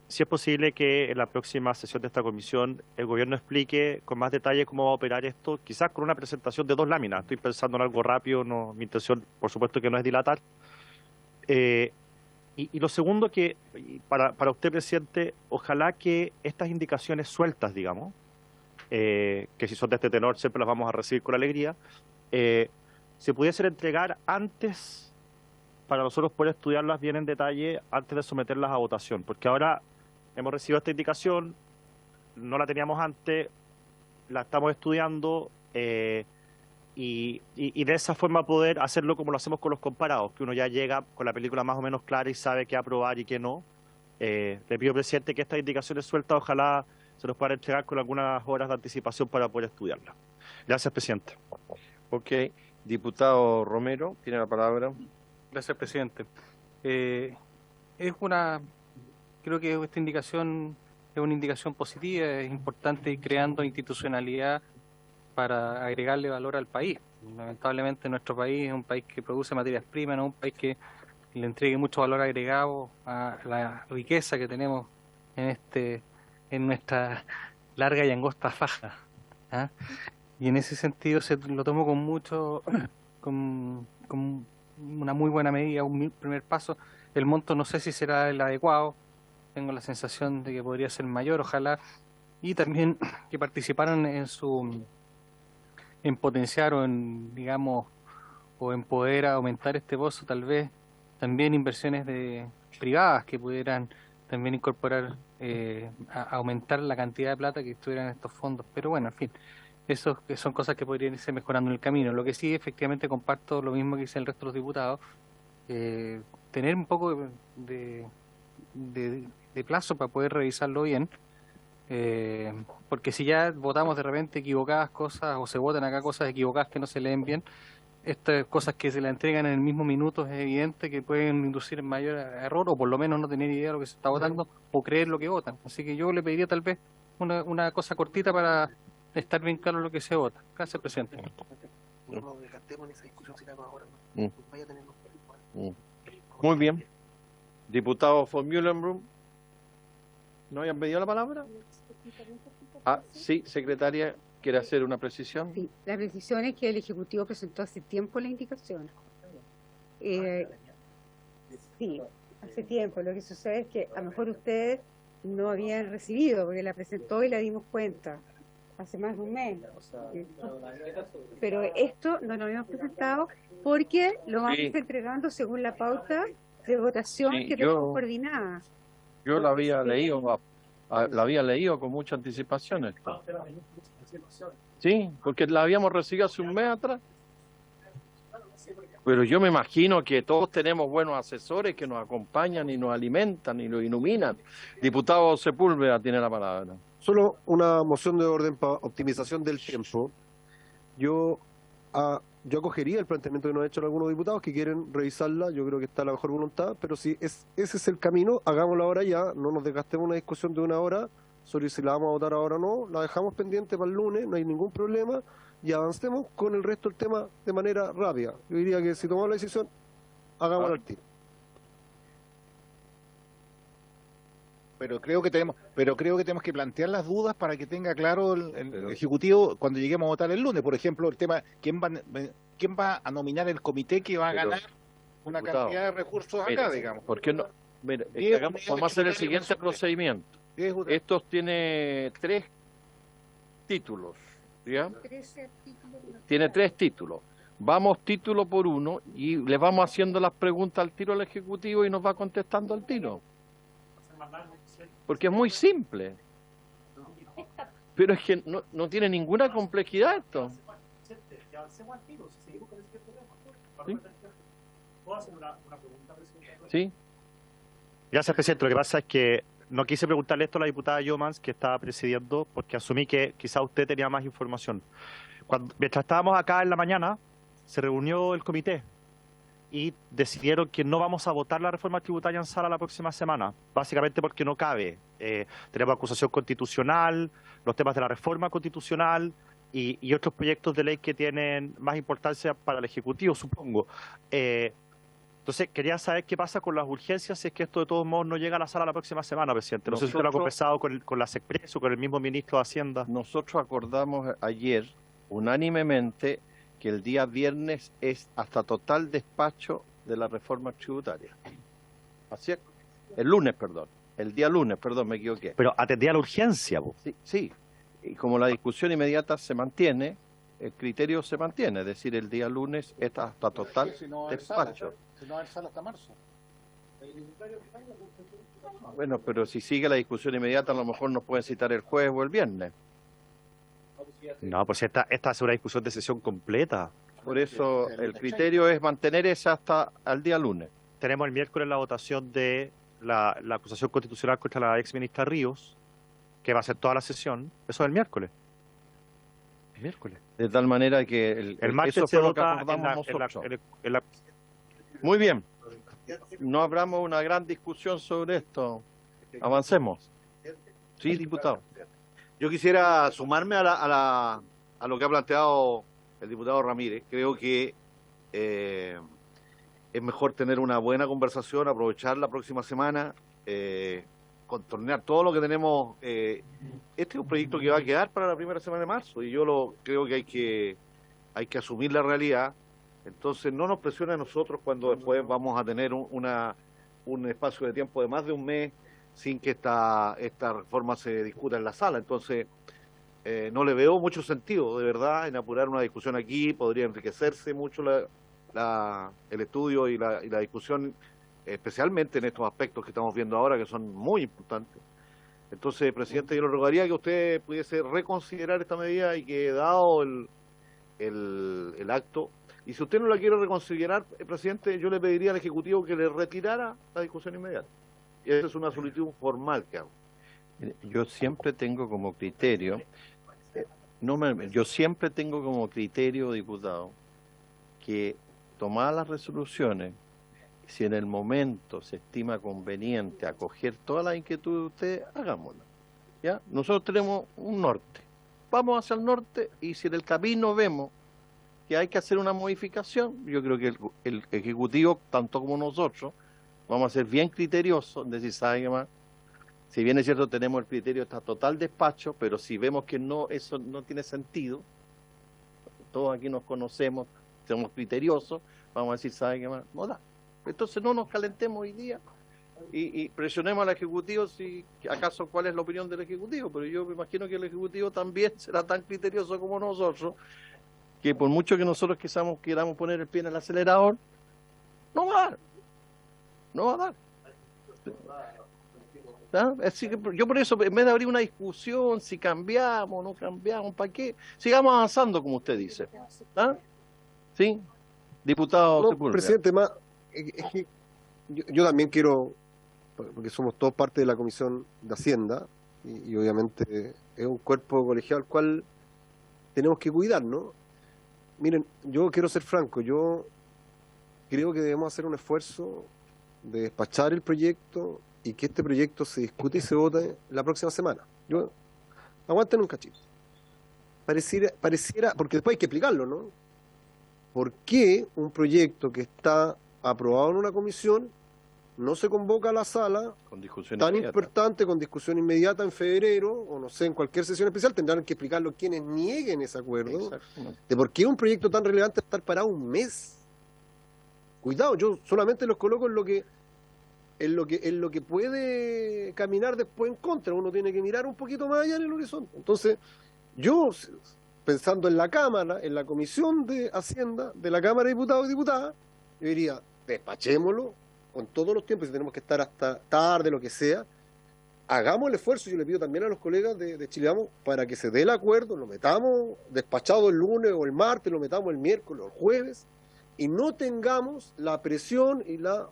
si es posible que en la próxima sesión de esta comisión el gobierno explique con más detalle cómo va a operar esto, quizás con una presentación de 2 láminas. Estoy pensando en algo rápido, no, mi intención, por supuesto, que no es dilatar. Y lo segundo, que para usted, presidente, ojalá que estas indicaciones sueltas, digamos, que si son de este tenor siempre las vamos a recibir con alegría, se pudiesen entregar antes para nosotros poder estudiarlas bien en detalle antes de someterlas a votación, porque ahora hemos recibido esta indicación, no la teníamos antes, la estamos estudiando y de esa forma poder hacerlo como lo hacemos con los comparados, que uno ya llega con la película más o menos clara y sabe qué aprobar y qué no. Le pido, presidente, que estas indicaciones sueltas ojalá se nos puedan entregar con algunas horas de anticipación para poder estudiarlas. Gracias, presidente. Ok, diputado Romero, tiene la palabra. Gracias, presidente. Creo que esta indicación es una indicación positiva, es importante ir creando institucionalidad para agregarle valor al país. Lamentablemente nuestro país es un país que produce materias primas, no es un país que le entregue mucho valor agregado a la riqueza que tenemos en nuestra larga y angosta faja. ¿Ah? Y en ese sentido lo tomo con una muy buena medida, un primer paso. El monto no sé si será el adecuado, tengo la sensación de que podría ser mayor, ojalá, y también que participaran en potenciar o en, digamos, o en poder aumentar este pozo, tal vez también inversiones privadas que pudieran también incorporar, aumentar la cantidad de plata que estuvieran en estos fondos. Pero bueno, en fin, eso son cosas que podrían irse mejorando en el camino. Lo que sí, efectivamente, comparto lo mismo que dicen el resto de los diputados, tener un poco de plazo para poder revisarlo bien, porque si ya votamos de repente equivocadas cosas o se votan acá cosas equivocadas que no se leen bien, estas cosas que se le entregan en el mismo minuto es evidente que pueden inducir en mayor error o por lo menos no tener idea de lo que se está votando o creer lo que votan. Así que yo le pediría tal vez una cosa cortita para estar bien claro lo que se vota. Gracias, presidente. Muy bien. Diputado von Mühlenbrum, ¿no habían pedido la palabra? Sí, secretaria, ¿quiere hacer una precisión? Sí, la precisión es que el Ejecutivo presentó hace tiempo la indicación. Sí, hace tiempo. Lo que sucede es que a lo mejor ustedes no habían recibido, porque la presentó y la dimos cuenta hace más de un mes. Pero esto no lo habíamos presentado porque lo vamos entregando según la pauta de votación que tenemos coordinada. Yo la había leído con mucha anticipación esto. Sí, porque la habíamos recibido hace un mes atrás. Pero yo me imagino que todos tenemos buenos asesores que nos acompañan y nos alimentan y nos iluminan. Diputado Sepúlveda tiene la palabra. Solo una moción de orden para optimización del tiempo. Yo acogería el planteamiento que nos han hecho algunos diputados que quieren revisarla. Yo creo que está a la mejor voluntad, pero si ese es el camino, hagámoslo ahora ya. No nos desgastemos una discusión de 1 hora sobre si la vamos a votar ahora o no. La dejamos pendiente para el lunes, no hay ningún problema, y avancemos con el resto del tema de manera rápida. Yo diría que si tomamos la decisión, hagámoslo al tiro. pero creo que tenemos que plantear las dudas para que tenga claro el Ejecutivo cuando lleguemos a votar el lunes. Por ejemplo, el tema, ¿quién va a nominar el comité que va a ganar una diputado, cantidad de recursos mire, acá, digamos? ¿por qué no? Mire, vamos a hacer el siguiente procedimiento. Estos tiene 3 títulos, ¿ya? Tiene 3 títulos. Vamos título por uno y le vamos haciendo las preguntas al tiro al Ejecutivo y nos va contestando al tiro. Porque es muy simple. Pero es que no tiene ninguna complejidad esto. ¿Sí? ¿Sí? Gracias, presidente. Lo que pasa es que no quise preguntarle esto a la diputada Yomans, que estaba presidiendo, porque asumí que quizá usted tenía más información. Mientras estábamos acá en la mañana, se reunió el comité y decidieron que no vamos a votar la reforma tributaria en sala la próxima semana, básicamente porque no cabe. Tenemos acusación constitucional, los temas de la reforma constitucional y otros proyectos de ley que tienen más importancia para el Ejecutivo, supongo. Entonces, quería saber qué pasa con las urgencias si es que esto de todos modos no llega a la sala la próxima semana, presidente. No sé si usted lo ha conversado con la SECPRES o con el mismo ministro de Hacienda. Nosotros acordamos ayer unánimemente que el día viernes es hasta total despacho de la reforma tributaria. Así es. El día lunes, perdón, me equivoqué. Pero atendía la urgencia, vos. Sí, sí. Y como la discusión inmediata se mantiene, el criterio se mantiene, es decir, el día lunes es hasta total despacho. Si no va a haber sala hasta marzo. Bueno, pero si sigue la discusión inmediata, a lo mejor nos pueden citar el jueves o el viernes. No, pues esta es una discusión de sesión completa. Por eso el criterio es mantener esa hasta el día lunes. Tenemos el miércoles la votación de la acusación constitucional contra la ex ministra Ríos, que va a ser toda la sesión. Eso es el miércoles. El miércoles. De tal manera que el martes eso se fue lo que vota acordamos nosotros. Muy bien. No abramos una gran discusión sobre esto. Avancemos. Sí, diputado. Yo quisiera sumarme a lo que ha planteado el diputado Ramírez. Creo que es mejor tener una buena conversación, aprovechar la próxima semana, contornear todo lo que tenemos. Este es un proyecto que va a quedar para la primera semana de marzo y yo creo que hay que asumir la realidad. Entonces no nos presione a nosotros cuando después vamos a tener un espacio de tiempo de más de un mes sin que esta reforma se discuta en la sala. Entonces no le veo mucho sentido, de verdad, en apurar una discusión aquí. Podría enriquecerse mucho el estudio y la discusión, especialmente en estos aspectos que estamos viendo ahora, que son muy importantes. Entonces, presidente, yo le rogaría que usted pudiese reconsiderar esta medida y que, dado el acto, y si usted no la quiere reconsiderar, presidente, yo le pediría al Ejecutivo que le retirara la discusión inmediata. Y esa es una solicitud formal que hago. Yo siempre tengo como criterio, diputado, que tomadas las resoluciones, si en el momento se estima conveniente acoger todas las inquietudes de ustedes, hagámoslas. ¿Ya? Nosotros tenemos un norte. Vamos hacia el norte y si en el camino vemos que hay que hacer una modificación, yo creo que el Ejecutivo, tanto como nosotros, vamos a ser bien criteriosos, decir, ¿sabe qué más? Si bien es cierto, tenemos el criterio hasta total despacho, pero si vemos que eso no tiene sentido, todos aquí nos conocemos, somos criteriosos, vamos a decir, ¿sabe qué más? No da. Entonces no nos calentemos hoy día y presionemos al Ejecutivo si acaso cuál es la opinión del Ejecutivo, pero yo me imagino que el Ejecutivo también será tan criterioso como nosotros, que por mucho que nosotros queramos poner el pie en el acelerador, no va a dar. No va a dar. ¿Ah? Así que yo por eso, en vez de abrir una discusión, si cambiamos o no cambiamos, ¿para qué? Sigamos avanzando, como usted dice. ¿Ah? ¿Sí? Diputado Sepúlveda. Presidente, es que yo también quiero, porque somos todos parte de la Comisión de Hacienda, y obviamente es un cuerpo colegiado al cual tenemos que cuidar, ¿no? Miren, yo quiero ser franco, yo creo que debemos hacer un esfuerzo de despachar el proyecto y que este proyecto se discute y se vote la próxima semana. Aguanten un cachito. Pareciera, porque después hay que explicarlo, ¿no? ¿Por qué un proyecto que está aprobado en una comisión no se convoca a la sala Con discusión tan inmediata. importante, con discusión inmediata en febrero, o no sé, en cualquier sesión especial, tendrán que explicarlo quienes nieguen ese acuerdo, Exactamente. de por qué un proyecto tan relevante estar parado un mes. Cuidado, yo solamente los coloco en lo que puede caminar después en contra. Uno tiene que mirar un poquito más allá en el horizonte. Entonces, yo, pensando en la Cámara, en la Comisión de Hacienda de la Cámara de Diputados y Diputadas, yo diría, despachémoslo con todos los tiempos, si tenemos que estar hasta tarde, lo que sea, hagamos el esfuerzo. Yo le pido también a los colegas de Chile Vamos para que se dé el acuerdo, lo metamos despachado el lunes o el martes, lo metamos el miércoles o el jueves, y no tengamos la presión y la,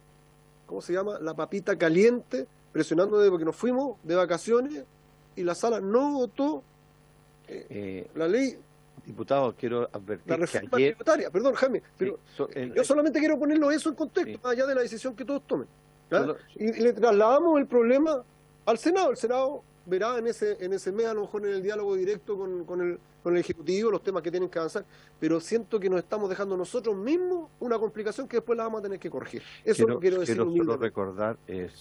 ¿cómo se llama?, la papita caliente, presionando porque nos fuimos de vacaciones y la sala no votó la ley, Diputado, quiero la advertir que reforma ayer... tributaria. Perdón, Jaime, pero yo solamente quiero ponerlo eso en contexto, más allá de la decisión que todos tomen. ¿Ya? Solo- Y le trasladamos el problema al Senado. El Senado verá en ese mes, a lo mejor en el diálogo directo con el Ejecutivo, los temas que tienen que avanzar, pero siento que nos estamos dejando nosotros mismos una complicación que después la vamos a tener que corregir. Eso lo quiero decir solo humildemente. recordar,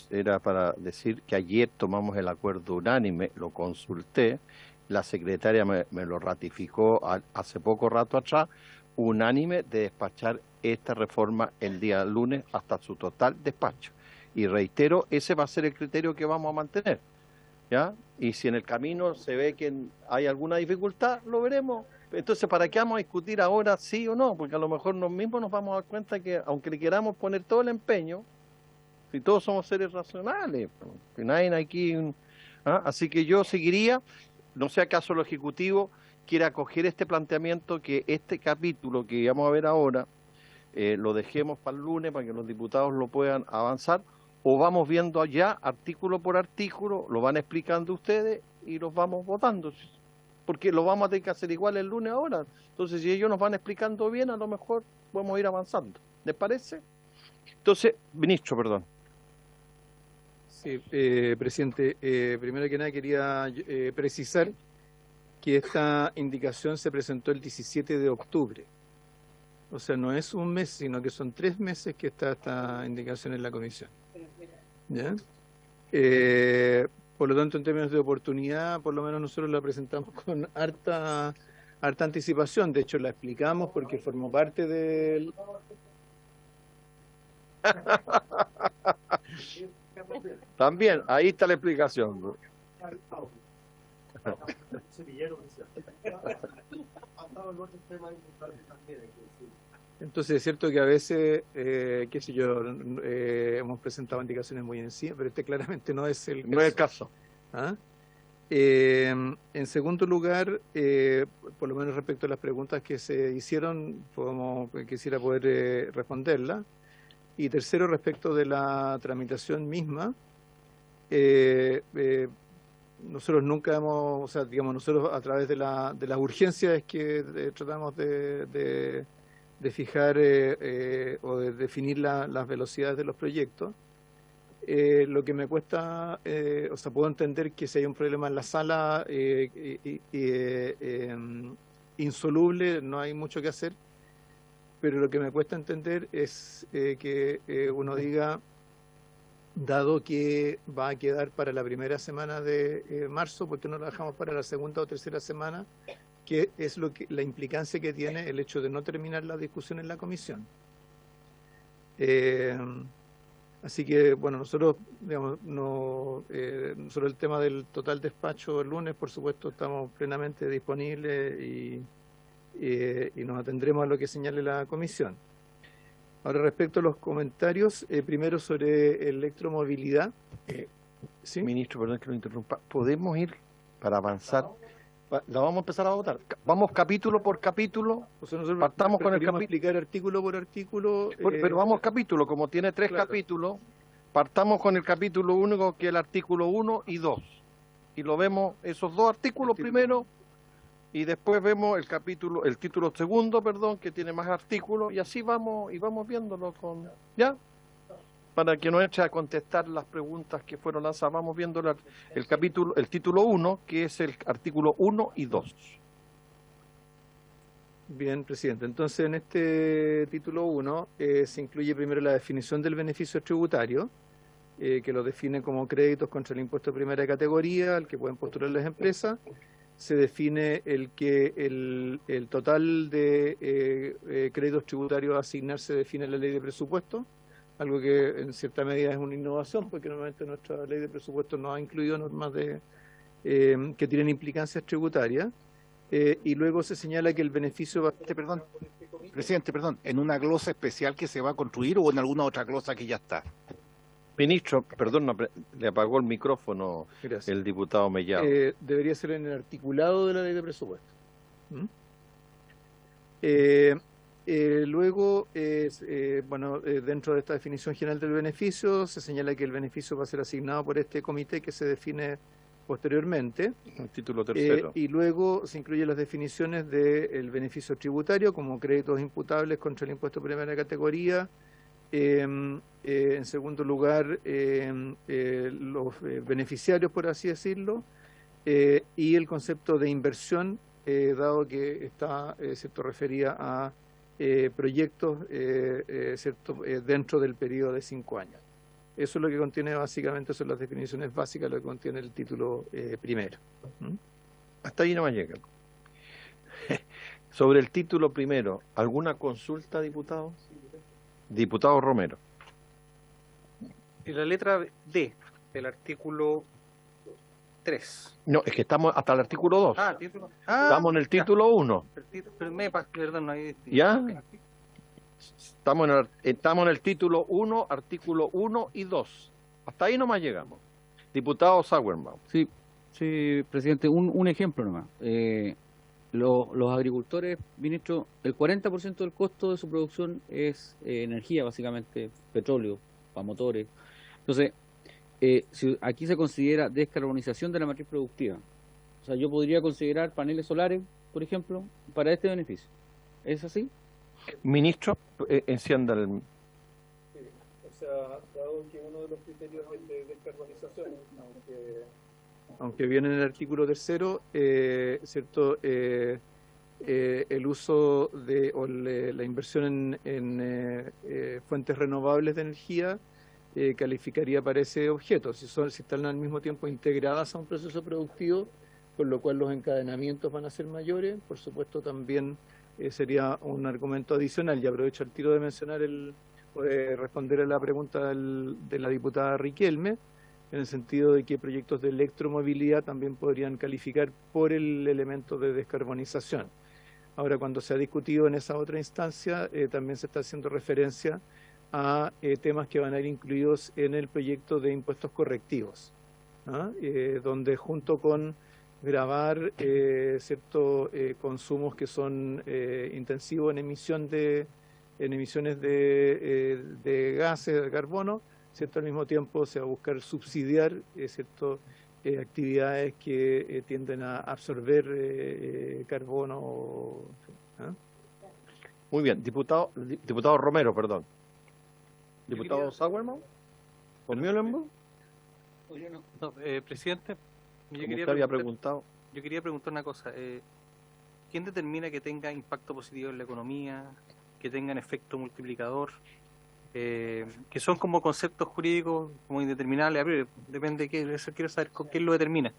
era para decir que ayer tomamos el acuerdo unánime, lo consulté, la secretaria me lo ratificó hace poco rato atrás, unánime de despachar esta reforma el día lunes hasta su total despacho. Y reitero, ese va a ser el criterio que vamos a mantener, ¿ya? Y si en el camino se ve que hay alguna dificultad, lo veremos. Entonces, ¿para qué vamos a discutir ahora sí o no? Porque a lo mejor nos mismos nos vamos a dar cuenta que, aunque le queramos poner todo el empeño, si todos somos seres racionales, que nadie aquí... Así que yo seguiría, no sea acaso el Ejecutivo quiere acoger este planteamiento, que este capítulo que vamos a ver ahora, lo dejemos para el lunes para que los diputados lo puedan avanzar, o vamos viendo allá artículo por artículo, lo van explicando ustedes y los vamos votando, porque lo vamos a tener que hacer igual el lunes ahora. Entonces, si ellos nos van explicando bien, a lo mejor podemos ir avanzando. ¿Les parece? Entonces, ministro, perdón. Sí, presidente, primero que nada quería precisar que esta indicación se presentó el 17 de octubre. O sea, no es un mes, sino que son 3 meses que está esta indicación en la comisión. ¿Ya? Por lo tanto, en términos de oportunidad, por lo menos nosotros la presentamos con harta anticipación. De hecho, la explicamos porque formó parte del... También, ahí está la explicación. Entonces es cierto que a veces, qué sé yo, hemos presentado indicaciones muy encima, pero este claramente no es el caso. No es el caso. ¿Ah? En segundo lugar, por lo menos respecto a las preguntas que se hicieron, quisiera poder responderlas. Y tercero, respecto de la tramitación misma, nosotros nunca hemos, o sea, digamos, nosotros a través de las urgencias es que tratamos de fijar o de definir las velocidades de los proyectos. Lo que me cuesta, o sea, puedo entender que si hay un problema en la sala insoluble, no hay mucho que hacer, pero lo que me cuesta entender es que uno diga, dado que va a quedar para la primera semana de marzo, ¿por qué no lo dejamos para la segunda o tercera semana? Que es la implicancia que tiene el hecho de no terminar la discusión en la comisión. Así que, bueno, nosotros, digamos, nosotros el tema del total despacho el lunes, por supuesto, estamos plenamente disponibles y nos atendremos a lo que señale la comisión. Ahora, respecto a los comentarios, primero sobre electromovilidad. ¿Sí? Ministro, perdón que lo interrumpa. ¿Podemos ir para avanzar? ¿La vamos a empezar a votar? ¿Vamos capítulo por capítulo? O sea, nosotros partamos con el capítulo. explicar artículo por artículo. Pero vamos capítulo, como tiene 3 claro. capítulos, partamos con el capítulo 1, que es el artículo 1 y 2. Y lo vemos esos 2 artículos primero, y después vemos el título segundo, perdón, que tiene más artículos, y así vamos viéndolo ¿ya? Para que no eche a contestar las preguntas que fueron lanzadas, vamos viendo el título 1, que es el artículo 1 y 2. Bien, presidente. Entonces, en este título 1 se incluye primero la definición del beneficio tributario, que lo define como créditos contra el impuesto de primera categoría, al que pueden postular las empresas. Se define el total de créditos tributarios a asignar, se define en la ley de presupuesto, algo que en cierta medida es una innovación, porque normalmente nuestra ley de presupuesto no ha incluido normas que tienen implicancias tributarias. Y luego se señala que el beneficio va... Perdón, presidente, perdón, ¿en una glosa especial que se va a construir o en alguna otra glosa que ya está? Ministro, perdón, le apagó el micrófono. Gracias. El diputado Mellado. Debería ser en el articulado de la ley de presupuesto. Luego, dentro de esta definición general del beneficio, se señala que el beneficio va a ser asignado por este comité que se define posteriormente. El título tercero. Y luego se incluyen las definiciones del beneficio tributario como créditos imputables contra el impuesto de primera categoría. En segundo lugar, los beneficiarios, por así decirlo, y el concepto de inversión, dado que está referida a proyectos dentro del periodo de 5 años. Eso es lo que contiene básicamente, son las definiciones básicas, lo que contiene el título primero. Hasta ahí no me llega. Sobre el título primero, ¿alguna consulta, diputado? Diputado Romero. En la letra D del artículo 3. No, es que estamos hasta el artículo 2. Título. Estamos en el título 1. Perdón, ahí. ¿Ya? Estamos en el título 1, artículo 1 y 2. Hasta ahí nomás llegamos. Diputado Sauerbaum. Sí, presidente, un ejemplo nomás. Los agricultores, ministro, el 40% del costo de su producción es energía, básicamente, petróleo, para motores. Entonces, si aquí se considera descarbonización de la matriz productiva. O sea, yo podría considerar paneles solares, por ejemplo, para este beneficio. ¿Es así? Ministro, encienda el... O sea, dado que uno de los criterios de descarbonización, aunque viene en el artículo tercero, ¿cierto? El uso la inversión en fuentes renovables de energía calificaría para ese objeto, si están al mismo tiempo integradas a un proceso productivo, con lo cual los encadenamientos van a ser mayores. Por supuesto, también sería un argumento adicional, y aprovecho el tiro de mencionar responder a la pregunta de la diputada Riquelme, en el sentido de que proyectos de electromovilidad también podrían calificar por el elemento de descarbonización. Ahora, cuando se ha discutido en esa otra instancia, también se está haciendo referencia a temas que van a ir incluidos en el proyecto de impuestos correctivos, donde junto con gravar ciertos consumos que son intensivos en emisiones de gases de carbono, ¿cierto? Al mismo tiempo se va a buscar subsidiar actividades que tienden a absorber carbono. Muy bien, diputado Romero, perdón. Diputado Sauerbaum, ¿por mí Presidente, yo quería preguntar una cosa. ¿Quién determina que tenga impacto positivo en la economía, que tengan efecto multiplicador? Que son como conceptos jurídicos como indeterminables, depende de qué, eso quiero saber con quién lo determina.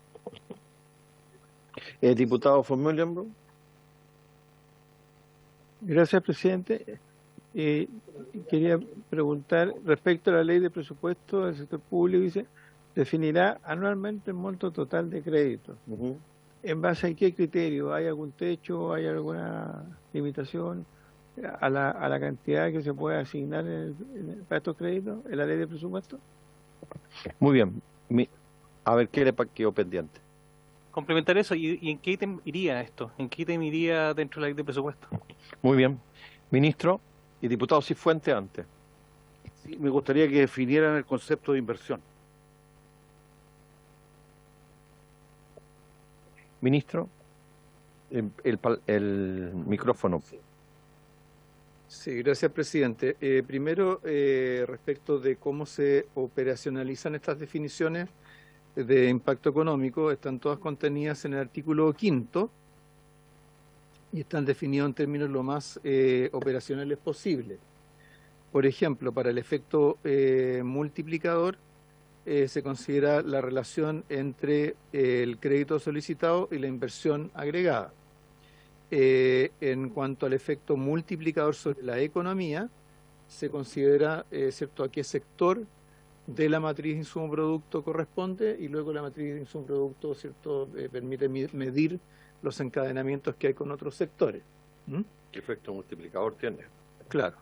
Diputado Formulembro. Gracias, presidente. Quería preguntar respecto a la ley de presupuesto del sector público, dice, definirá anualmente el monto total de créditos. ¿En base a qué criterio? ¿Hay algún techo? ¿Hay alguna limitación a la cantidad que se puede asignar para estos créditos en la ley de presupuesto? Muy bien. A ver, ¿qué le quedó pendiente? Complementar eso, ¿y en qué ítem iría esto? ¿En qué ítem iría dentro de la ley de presupuesto? Muy bien. Ministro y diputado Cifuentes antes. Sí, me gustaría que definieran el concepto de inversión. Ministro, el micrófono. Sí, gracias, presidente. Primero, respecto de cómo se operacionalizan estas definiciones de impacto económico, están todas contenidas en el artículo 5º y están definidos en términos lo más operacionales posible. Por ejemplo, para el efecto multiplicador, se considera la relación entre el crédito solicitado y la inversión agregada. En cuanto al efecto multiplicador sobre la economía, se considera, ¿cierto?, a qué sector de la matriz insumo-producto corresponde, y luego la matriz insumo-producto, ¿cierto?, permite medir los encadenamientos que hay con otros sectores. ¿Qué efecto multiplicador tiene? Claro.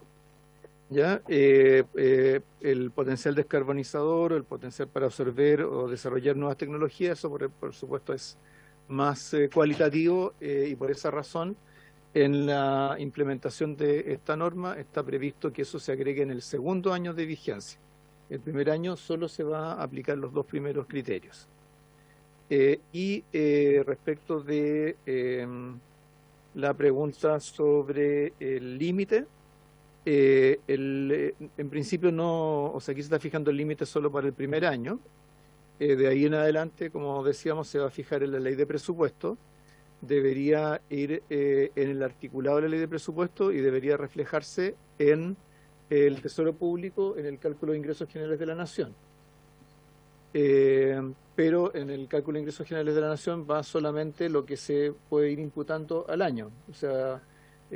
¿Ya? El potencial descarbonizador, o el potencial para absorber o desarrollar nuevas tecnologías, eso por supuesto es más cualitativo, y por esa razón en la implementación de esta norma está previsto que eso se agregue en el segundo año de vigencia. El primer año solo se va a aplicar los dos primeros criterios. Respecto de la pregunta sobre el límite, en principio no, o sea, aquí se está fijando el límite solo para el primer año. De ahí en adelante, como decíamos, se va a fijar en la ley de presupuesto, debería ir en el articulado de la ley de presupuesto y debería reflejarse en el Tesoro Público en el cálculo de ingresos generales de la Nación. Pero en el cálculo de ingresos generales de la Nación va solamente lo que se puede ir imputando al año. O sea,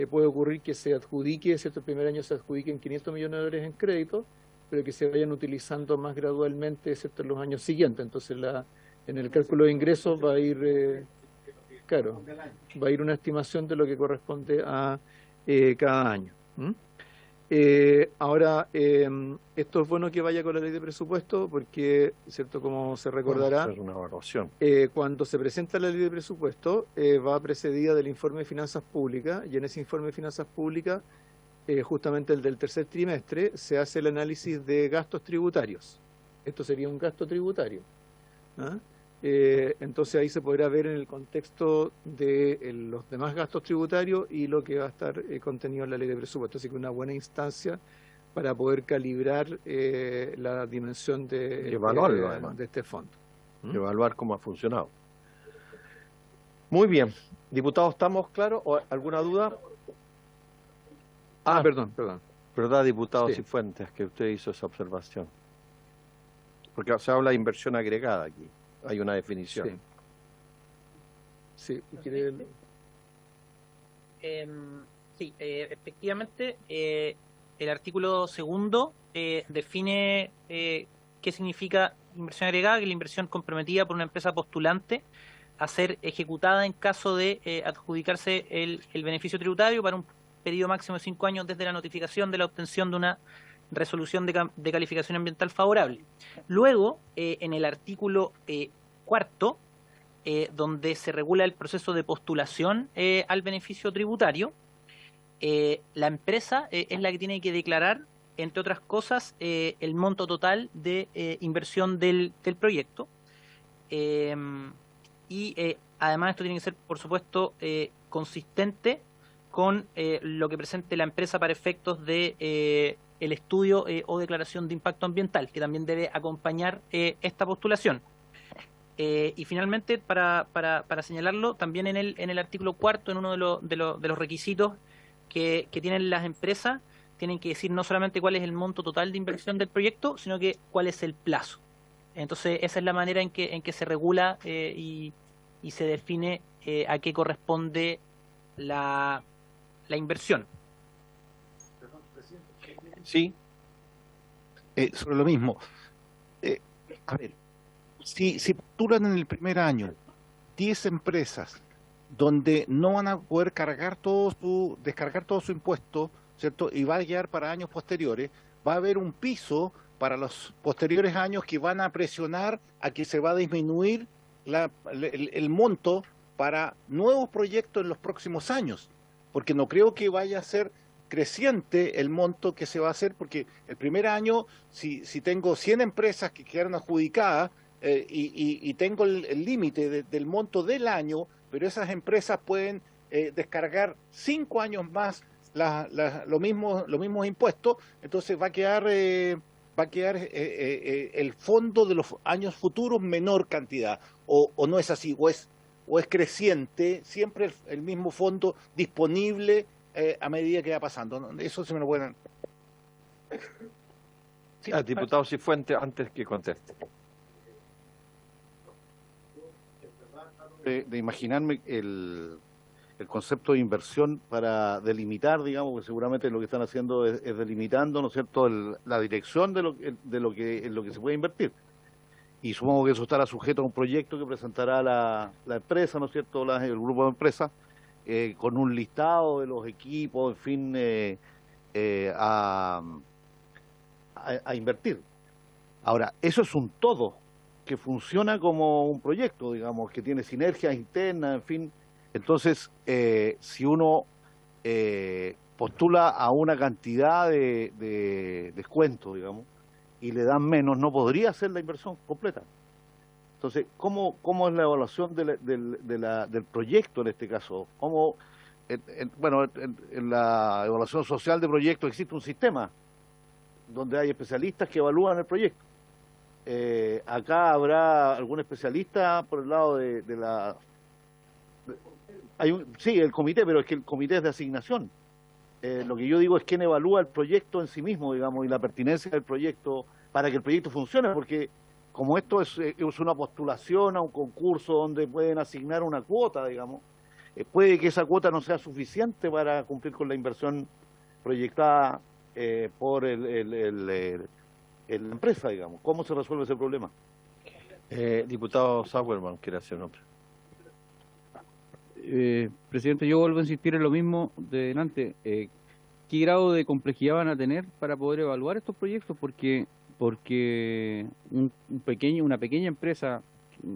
puede ocurrir que se adjudique, ¿cierto? El primer año se adjudiquen 500 millones de dólares en crédito, pero que se vayan utilizando más gradualmente, ¿cierto?, en los años siguientes. Entonces, en el cálculo de ingresos va a ir, claro, va a ir una estimación de lo que corresponde a cada año. Ahora, esto es bueno que vaya con la ley de presupuesto porque, ¿cierto?, como se recordará, es una evaluación. Cuando se presenta la ley de presupuesto, va precedida del informe de finanzas públicas, y en ese informe de finanzas públicas, justamente el del tercer trimestre, se hace el análisis de gastos tributarios. Esto sería un gasto tributario. Entonces ahí se podrá ver en el contexto de los demás gastos tributarios y lo que va a estar contenido en la ley de presupuesto. Así que una buena instancia para poder calibrar la dimensión de este fondo. Evaluar cómo ha funcionado. Muy bien. Diputados, ¿estamos claros? ¿O alguna duda? Perdón. ¿Verdad, diputado Sí. Cifuentes, que usted hizo esa observación? Porque se habla de inversión agregada aquí. Hay una definición. Sí. ¿Quiere? Sí, efectivamente, el artículo segundo define qué significa inversión agregada, que es la inversión comprometida por una empresa postulante a ser ejecutada en caso de adjudicarse el beneficio tributario para un periodo máximo de 5 años desde la notificación de la obtención de una resolución de calificación ambiental favorable. Luego, en el artículo cuarto, donde se regula el proceso de postulación al beneficio tributario, la empresa es la que tiene que declarar, entre otras cosas, el monto total de inversión del proyecto. Además, esto tiene que ser, por supuesto, consistente con lo que presente la empresa para efectos de el estudio o declaración de impacto ambiental, que también debe acompañar esta postulación. Y finalmente, para señalarlo, también en el artículo cuarto, en uno de los requisitos que tienen las empresas, tienen que decir no solamente cuál es el monto total de inversión del proyecto, sino que cuál es el plazo. Entonces, esa es la manera en que se regula y se define a qué corresponde la inversión. Sí. Sobre lo mismo. A ver, si postulan en el primer año 10 empresas donde no van a poder descargar todo su impuesto, ¿cierto? Y va a quedar para años posteriores, va a haber un piso para los posteriores años que van a presionar a que se va a disminuir el monto para nuevos proyectos en los próximos años, porque no creo que vaya a ser creciente el monto que se va a hacer, porque el primer año, si tengo 100 empresas que quedaron adjudicadas y tengo el límite del monto del año, pero esas empresas pueden descargar 5 años más los mismos impuestos, entonces va a quedar el fondo de los años futuros menor cantidad, o no es así, o es creciente, siempre el mismo fondo disponible a medida que va pasando. Eso se me lo pueden... Sí, diputado Cifuentes, antes que conteste. de imaginarme el concepto de inversión para delimitar, digamos, que seguramente lo que están haciendo es delimitando, ¿no es cierto?, la dirección de lo que se puede invertir. Y supongo que eso estará sujeto a un proyecto que presentará la empresa, ¿no es cierto?, el grupo de empresas, con un listado de los equipos, en fin, a invertir. Ahora, eso es un todo que funciona como un proyecto, digamos, que tiene sinergias internas, en fin. Entonces, si uno postula a una cantidad de descuento, digamos, y le dan menos, no podría hacer la inversión completa. Entonces, ¿cómo es la evaluación del proyecto en este caso? Bueno, en la evaluación social de proyectos existe un sistema donde hay especialistas que evalúan el proyecto. Acá habrá algún especialista por el lado de la... Sí, el comité, pero es que el comité es de asignación. Lo que yo digo es quién evalúa el proyecto en sí mismo, digamos, y la pertinencia del proyecto para que el proyecto funcione, porque como esto es una postulación a un concurso donde pueden asignar una cuota, digamos, puede que esa cuota no sea suficiente para cumplir con la inversión proyectada por la empresa, digamos. ¿Cómo se resuelve ese problema? Diputado Sauerman quiere hacer un nombre. Presidente, yo vuelvo a insistir en lo mismo de delante. ¿Qué grado de complejidad van a tener para poder evaluar estos proyectos? Porque una pequeña empresa,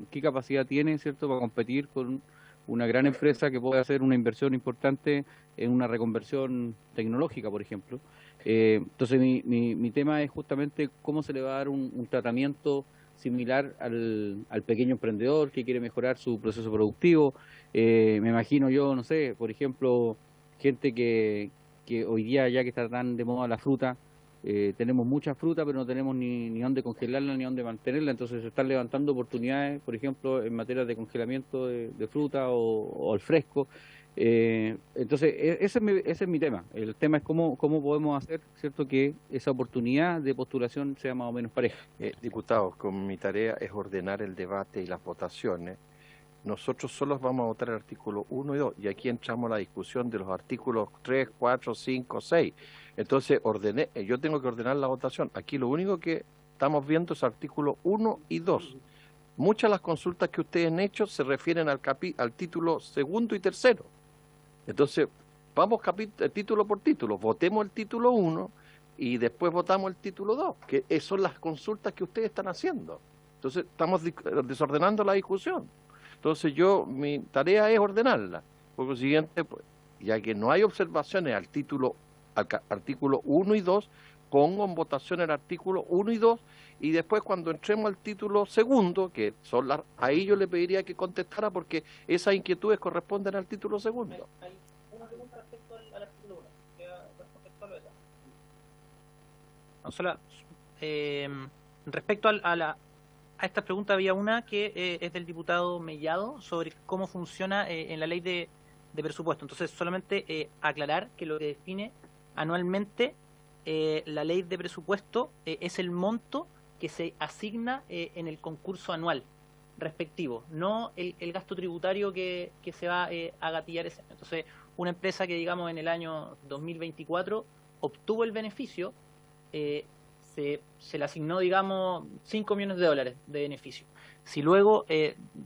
¿qué capacidad tiene, cierto, para competir con una gran empresa que puede hacer una inversión importante en una reconversión tecnológica, por ejemplo? Entonces, mi tema es justamente cómo se le va a dar un tratamiento similar al pequeño emprendedor que quiere mejorar su proceso productivo. Me imagino yo, no sé, por ejemplo, gente que hoy día, ya que está tan de moda la fruta, tenemos mucha fruta, pero no tenemos ni dónde congelarla ni dónde mantenerla, entonces se están levantando oportunidades, por ejemplo, en materia de congelamiento de fruta o al fresco. Entonces, ese es mi tema. El tema es cómo podemos hacer, cierto, que esa oportunidad de postulación sea más o menos pareja. Diputados, como mi tarea es ordenar el debate y las votaciones, nosotros solo vamos a votar el artículo 1 y 2, y aquí entramos a la discusión de los artículos 3, 4, 5, 6. Entonces, yo tengo que ordenar la votación. Aquí lo único que estamos viendo es artículo 1 y 2. Muchas de las consultas que ustedes han hecho se refieren al título segundo y tercero. Entonces, vamos título por título. Votemos el título 1 y después votamos el título 2, que son las consultas que ustedes están haciendo. Entonces, estamos desordenando la discusión. Entonces, mi tarea es ordenarla. Por lo siguiente, pues, ya que no hay observaciones al artículo 1 y 2, pongo en votación el artículo 1 y 2, y después cuando entremos al título segundo, que son ahí yo le pediría que contestara, porque esas inquietudes corresponden al título segundo. Hay una pregunta respecto al artículo 1, que respecto a lo de respecto a esta pregunta había una que es del diputado Mellado sobre cómo funciona en la ley de presupuesto. Entonces, solamente aclarar que lo que define anualmente la ley de presupuesto es el monto que se asigna en el concurso anual respectivo, no el gasto tributario que se va a gatillar ese año. Entonces, una empresa que, digamos, en el año 2024 obtuvo el beneficio, se le asignó, digamos, $5 millones de beneficio. Si luego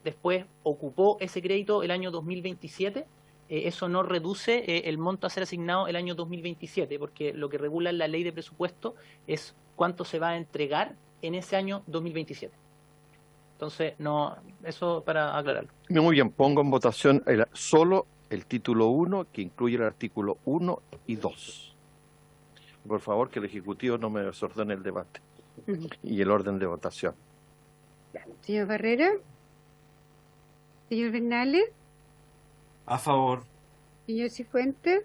después ocupó ese crédito el año 2027, eso no reduce el monto a ser asignado el año 2027, porque lo que regula la ley de presupuesto es cuánto se va a entregar en ese año 2027. Entonces, no, eso para aclararlo. Muy bien, pongo en votación solo el título 1, que incluye el artículo 1 y 2. Por favor, que el Ejecutivo no me desordene el debate y el orden de votación. Señor Barrera. Señor Bernales. A favor. Señor Cifuentes.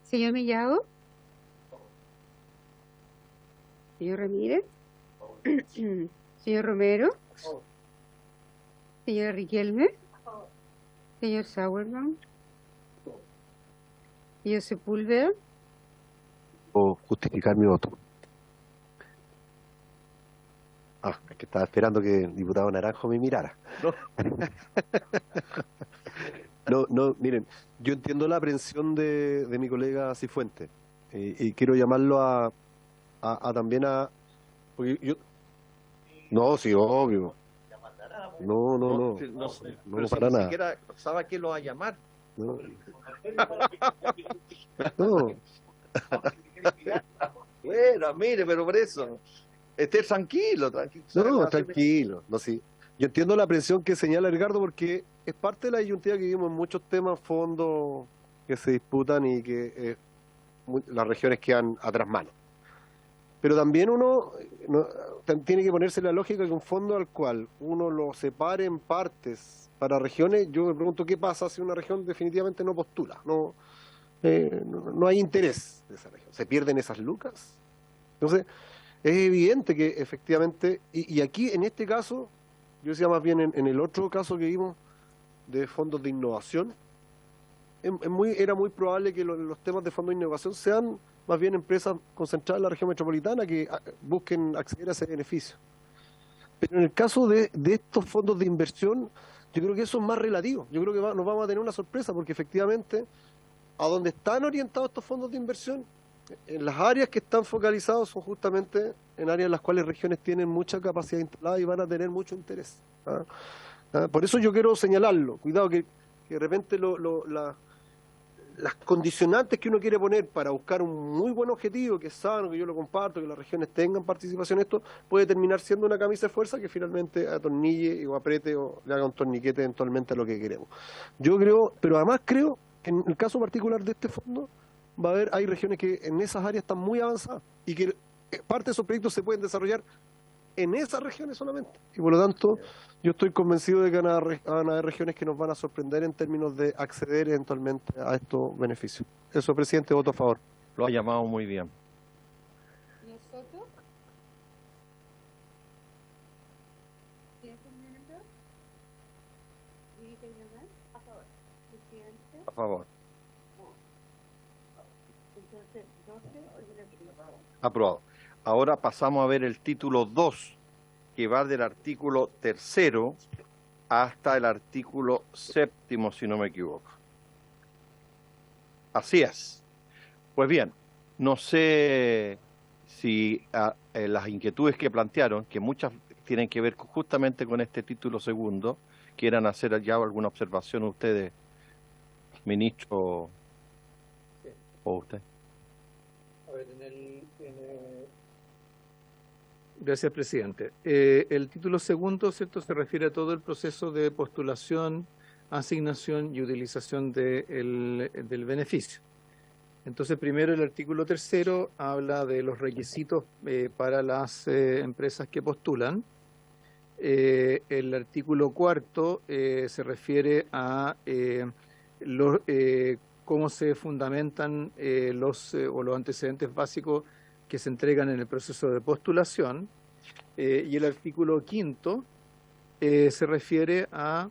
Señor Mellado. Señor Ramírez. Señor Romero. Señor Riquelme. Señor Sauerman. Señor Sepúlveda. O justificar mi voto. Es que estaba esperando que el diputado Naranjo me mirara. No, miren, yo entiendo la aprehensión de mi colega Cifuentes y quiero llamarlo también porque yo, no, sí, obvio. No, pero para si ni nada. siquiera sabe a qué lo va a llamar. No. Bueno, mire, pero por eso, esté tranquilo. No, tranquilo. No, sí. Yo entiendo la aprehensión que señala Edgardo porque es parte de la disyuntiva que vivimos en muchos temas, fondos que se disputan y que las regiones quedan a trasmano. Pero también uno tiene que ponerse la lógica que un fondo al cual uno lo separe en partes para regiones, yo me pregunto qué pasa si una región definitivamente no postula, no hay interés de esa región, se pierden esas lucas. Entonces, es evidente que efectivamente, y aquí en este caso, yo decía más bien en el otro caso que vimos de fondos de innovación, era muy probable que los temas de fondos de innovación sean más bien empresas concentradas en la región metropolitana que busquen acceder a ese beneficio. Pero en el caso de estos fondos de inversión, yo creo que eso es más relativo. Yo creo que nos vamos a tener una sorpresa porque efectivamente a donde están orientados estos fondos de inversión, en las áreas que están focalizados son justamente en áreas en las cuales regiones tienen mucha capacidad instalada y van a tener mucho interés. Por eso yo quiero señalarlo. Cuidado que de repente las condicionantes que uno quiere poner para buscar un muy buen objetivo, que es sano, que yo lo comparto, que las regiones tengan participación en esto, puede terminar siendo una camisa de fuerza que finalmente atornille o apriete o le haga un torniquete eventualmente a lo que queremos. Yo creo, pero además creo que en el caso particular de este fondo, hay regiones que en esas áreas están muy avanzadas y que parte de esos proyectos se pueden desarrollar en esas regiones solamente. Y por lo tanto, yo estoy convencido de que van a haber regiones que nos van a sorprender en términos de acceder eventualmente a estos beneficios. Eso, presidente, voto a favor. Lo ha llamado muy bien. Señor Soto. Señor Fernández. A favor. Presidente. A favor. Entonces, 12 sobre el primero. Aprobado. Ahora pasamos a ver el título 2, que va del artículo 3 hasta el artículo 7, si no me equivoco. Así es. Pues bien, no sé si las inquietudes que plantearon, que muchas tienen que ver justamente con este título segundo, quieran hacer ya alguna observación ustedes, ministro, o usted. A ver, Gracias, presidente. El título segundo, ¿cierto?, se refiere a todo el proceso de postulación, asignación y utilización del beneficio. Entonces, primero el artículo 3 habla de los requisitos para las empresas que postulan. El artículo 4 se refiere a cómo se fundamentan los antecedentes básicos que se entregan en el proceso de postulación, y el artículo 5 se refiere a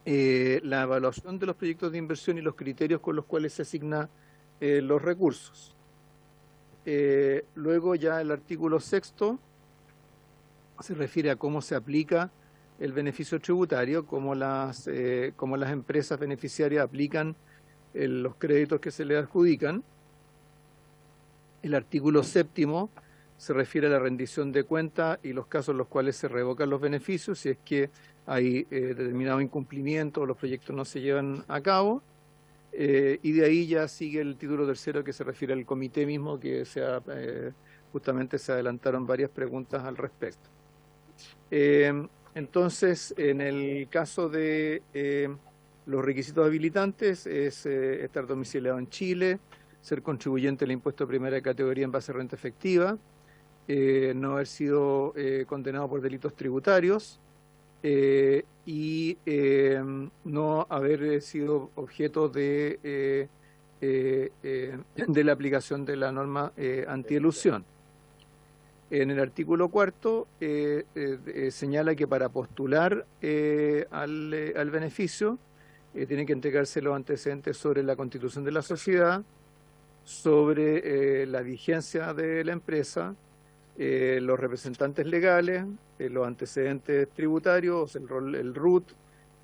la evaluación de los proyectos de inversión y los criterios con los cuales se asignan los recursos. Luego ya el artículo 6 se refiere a cómo se aplica el beneficio tributario, cómo las empresas beneficiarias aplican los créditos que se les adjudican. El artículo 7 se refiere a la rendición de cuentas y los casos en los cuales se revocan los beneficios, si es que hay determinado incumplimiento o los proyectos no se llevan a cabo. Y de ahí ya sigue el título 3 que se refiere al comité mismo, que justamente se adelantaron varias preguntas al respecto. Entonces, en el caso de los requisitos habilitantes, es estar domiciliado en Chile, ser contribuyente al impuesto de primera categoría en base a renta efectiva, no haber sido condenado por delitos tributarios y no haber sido objeto de la aplicación de la norma antielusión. En el artículo 4 señala que para postular al beneficio tienen que entregarse los antecedentes sobre la constitución de la sociedad, sobre la vigencia de la empresa, los representantes legales, los antecedentes tributarios, el RUT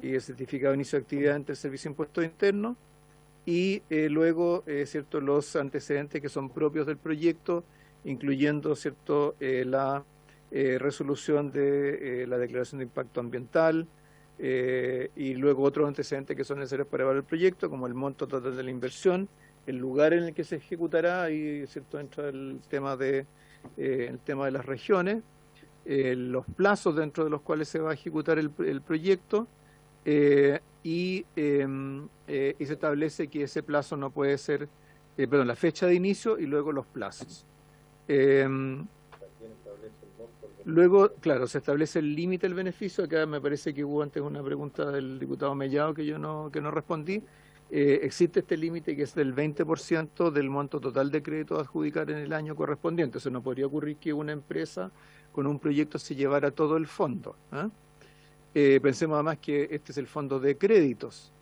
y el certificado de inicio de actividad ante el Servicio de Impuestos Internos, y luego cierto, los antecedentes que son propios del proyecto, incluyendo cierto, la resolución de la declaración de impacto ambiental, y luego otros antecedentes que son necesarios para evaluar el proyecto, como el monto total de la inversión, el lugar en el que se ejecutará, y cierto, entra el tema de las regiones, los plazos dentro de los cuales se va a ejecutar el proyecto, y se establece que ese plazo no puede ser, perdón, la fecha de inicio y luego los plazos. Luego, claro, se establece el límite del beneficio. Acá me parece que hubo antes una pregunta del diputado Mellado que no respondí. Existe este límite que es del 20% del monto total de crédito a adjudicar en el año correspondiente. Eso no podría ocurrir que una empresa con un proyecto se llevara todo el fondo. Pensemos además que este es el fondo de créditos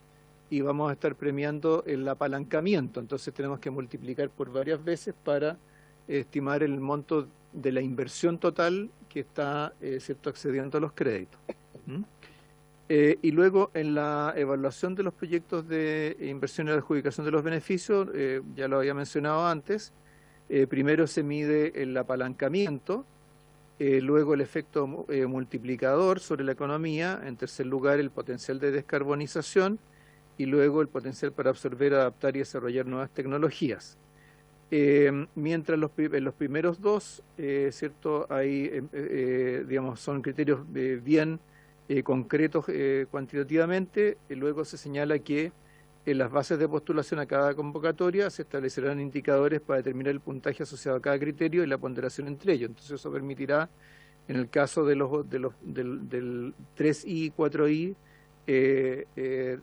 y vamos a estar premiando el apalancamiento. Entonces tenemos que multiplicar por varias veces para estimar el monto de la inversión total que está cierto, accediendo a los créditos. Y luego en la evaluación de los proyectos de inversión y la adjudicación de los beneficios, ya lo había mencionado antes, primero se mide el apalancamiento, luego el efecto multiplicador sobre la economía, en tercer lugar el potencial de descarbonización y luego el potencial para absorber, adaptar y desarrollar nuevas tecnologías. Mientras en los primeros dos, ¿cierto? Hay, digamos, son criterios bien concretos cuantitativamente, luego se señala que en las bases de postulación a cada convocatoria se establecerán indicadores para determinar el puntaje asociado a cada criterio y la ponderación entre ellos. Entonces eso permitirá, en el caso del 3I y 4I,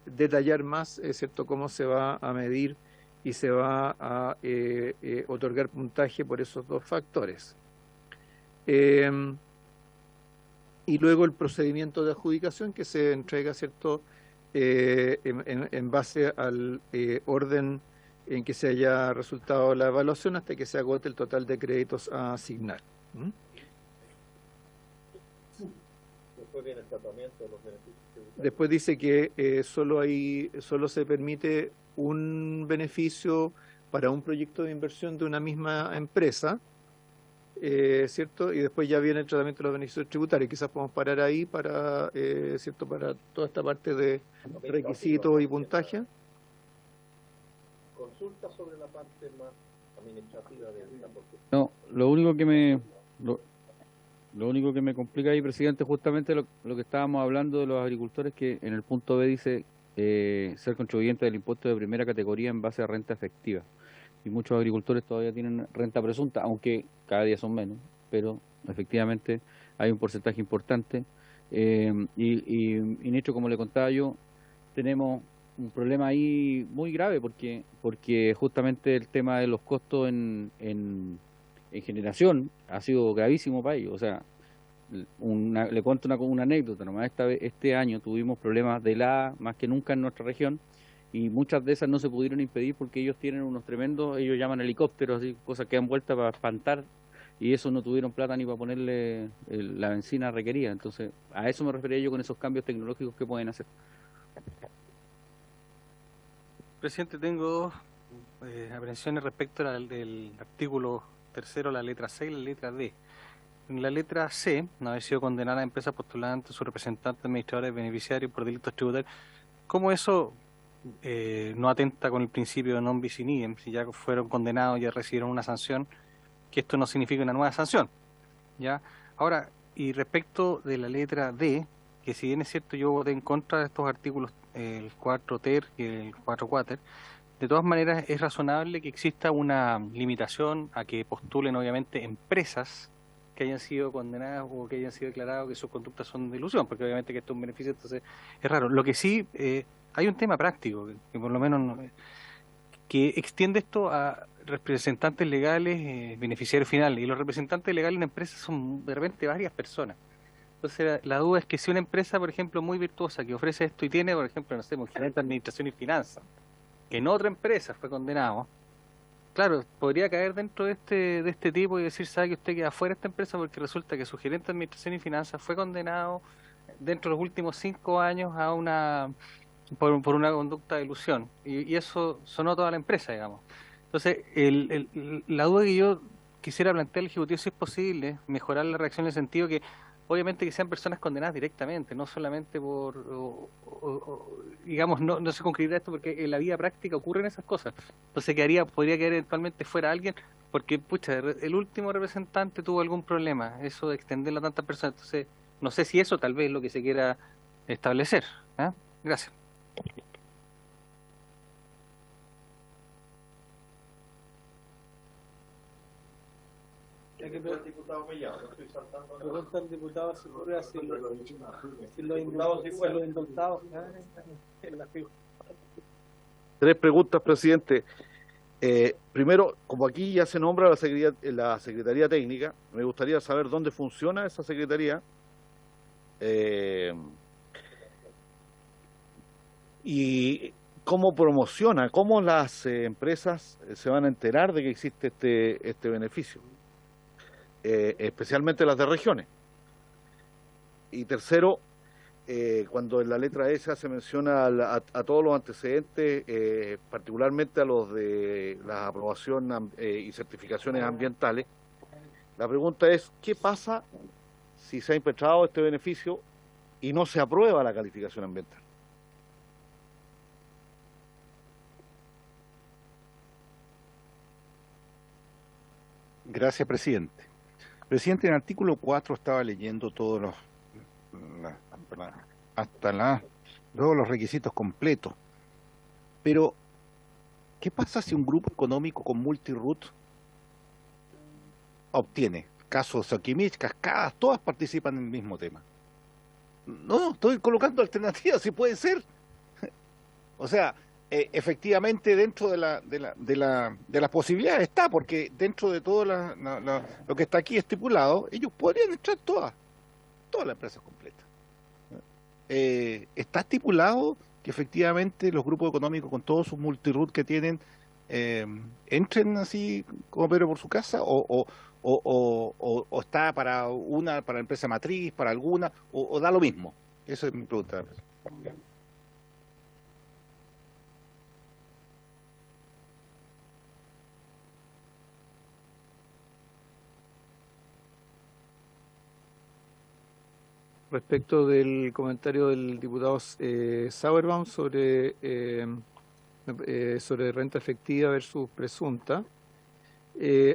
detallar más, ¿cierto?, cómo se va a medir y se va a otorgar puntaje por esos dos factores. Y luego el procedimiento de adjudicación que se entrega, ¿cierto?, en base al orden en que se haya resultado la evaluación hasta que se agote el total de créditos a asignar. Después viene el tratamiento de los beneficios tributarios. Después dice que solo se permite un beneficio para un proyecto de inversión de una misma empresa, ¿cierto? Y después ya viene el tratamiento de los beneficios tributarios. Quizás podemos parar ahí para, ¿cierto?, para toda esta parte de requisitos y puntaje. Consulta sobre la parte más administrativa de esta, porque... No, lo único que me complica ahí, presidente, justamente lo que estábamos hablando de los agricultores, que en el punto B dice ser contribuyente del impuesto de primera categoría en base a renta efectiva. Y muchos agricultores todavía tienen renta presunta, aunque cada día son menos, pero efectivamente hay un porcentaje importante. Y Néstor, como le contaba yo, tenemos un problema ahí muy grave porque justamente el tema de los costos en generación ha sido gravísimo para ellos. O sea, le cuento una anécdota nomás. Este año tuvimos problemas de helada más que nunca en nuestra región, y muchas de esas no se pudieron impedir porque ellos tienen unos tremendos, ellos llaman helicópteros, así, cosas que dan vuelta para espantar, y eso no tuvieron plata ni para ponerle la benzina requerida. Entonces, a eso me refería yo con esos cambios tecnológicos que pueden hacer. Presidente, tengo dos aprensiones respecto del artículo tercero, la letra C y la letra D. En la letra C, no haber sido condenada a empresas postulantes, sus representantes, administradores, beneficiarios por delitos tributarios. ¿Cómo eso no atenta con el principio de non bis in idem? Si ya fueron condenados, ya recibieron una sanción, que esto no significa una nueva sanción, ¿ya? Ahora, y respecto de la letra D, que si bien es cierto yo voté en contra de estos artículos, el 4 ter y el 4 quater, de todas maneras es razonable que exista una limitación a que postulen obviamente empresas que hayan sido condenadas o que hayan sido declarados que sus conductas son de ilusión, porque obviamente que esto es un beneficio, entonces es raro. Lo que sí, hay un tema práctico, que por lo menos que extiende esto a representantes legales, beneficiarios finales, y los representantes legales en empresas son de repente varias personas. Entonces la duda es que si una empresa, por ejemplo, muy virtuosa que ofrece esto y tiene, por ejemplo, no sé, un gerente de administración y finanzas, que en otra empresa fue condenado, claro, podría caer dentro de este tipo y decir, sabe que usted queda fuera de esta empresa porque resulta que su gerente de administración y finanzas fue condenado dentro de los últimos 5 años a por una conducta de ilusión. Y eso sonó toda la empresa, digamos. Entonces, la duda que yo quisiera plantear al Ejecutivo, si es posible, mejorar la reacción en el sentido que, obviamente, que sean personas condenadas directamente, no solamente digamos, no se concreta esto porque en la vida práctica ocurren esas cosas. Entonces, podría quedar eventualmente fuera alguien, porque, pucha, el último representante tuvo algún problema, eso de extenderlo a tantas personas. Entonces, no sé si eso tal vez es lo que se quiera establecer. ¿Ah? Gracias. Pregunta al diputado si ocurre si los indultados en la fila. 3 preguntas, presidente. Primero, como aquí ya se nombra la Secretaría Técnica, me gustaría saber dónde funciona esa Secretaría y cómo promociona, cómo las empresas se van a enterar de que existe este beneficio, especialmente las de regiones. Y tercero, cuando en la letra E se hace mención a todos los antecedentes, particularmente a los de la aprobación y certificaciones ambientales, la pregunta es, ¿qué pasa si se ha impetrado este beneficio y no se aprueba la calificación ambiental? Gracias, presidente. Presidente, en el artículo 4 estaba leyendo todos luego los requisitos completos. Pero, ¿qué pasa si un grupo económico con multiroot obtiene? Caso Soquimich, Cascadas, todas participan en el mismo tema. No, estoy colocando alternativas, si puede ser. O sea, efectivamente dentro de las posibilidades está, porque dentro de todo lo que está aquí estipulado, ellos podrían entrar todas las empresas completas. Está estipulado que efectivamente los grupos económicos con todos sus multiroot que tienen entren así como Pedro por su casa, o está para la empresa matriz, para alguna, o da lo mismo. Esa es mi pregunta. Respecto del comentario del diputado Sauerbaum sobre renta efectiva versus presunta,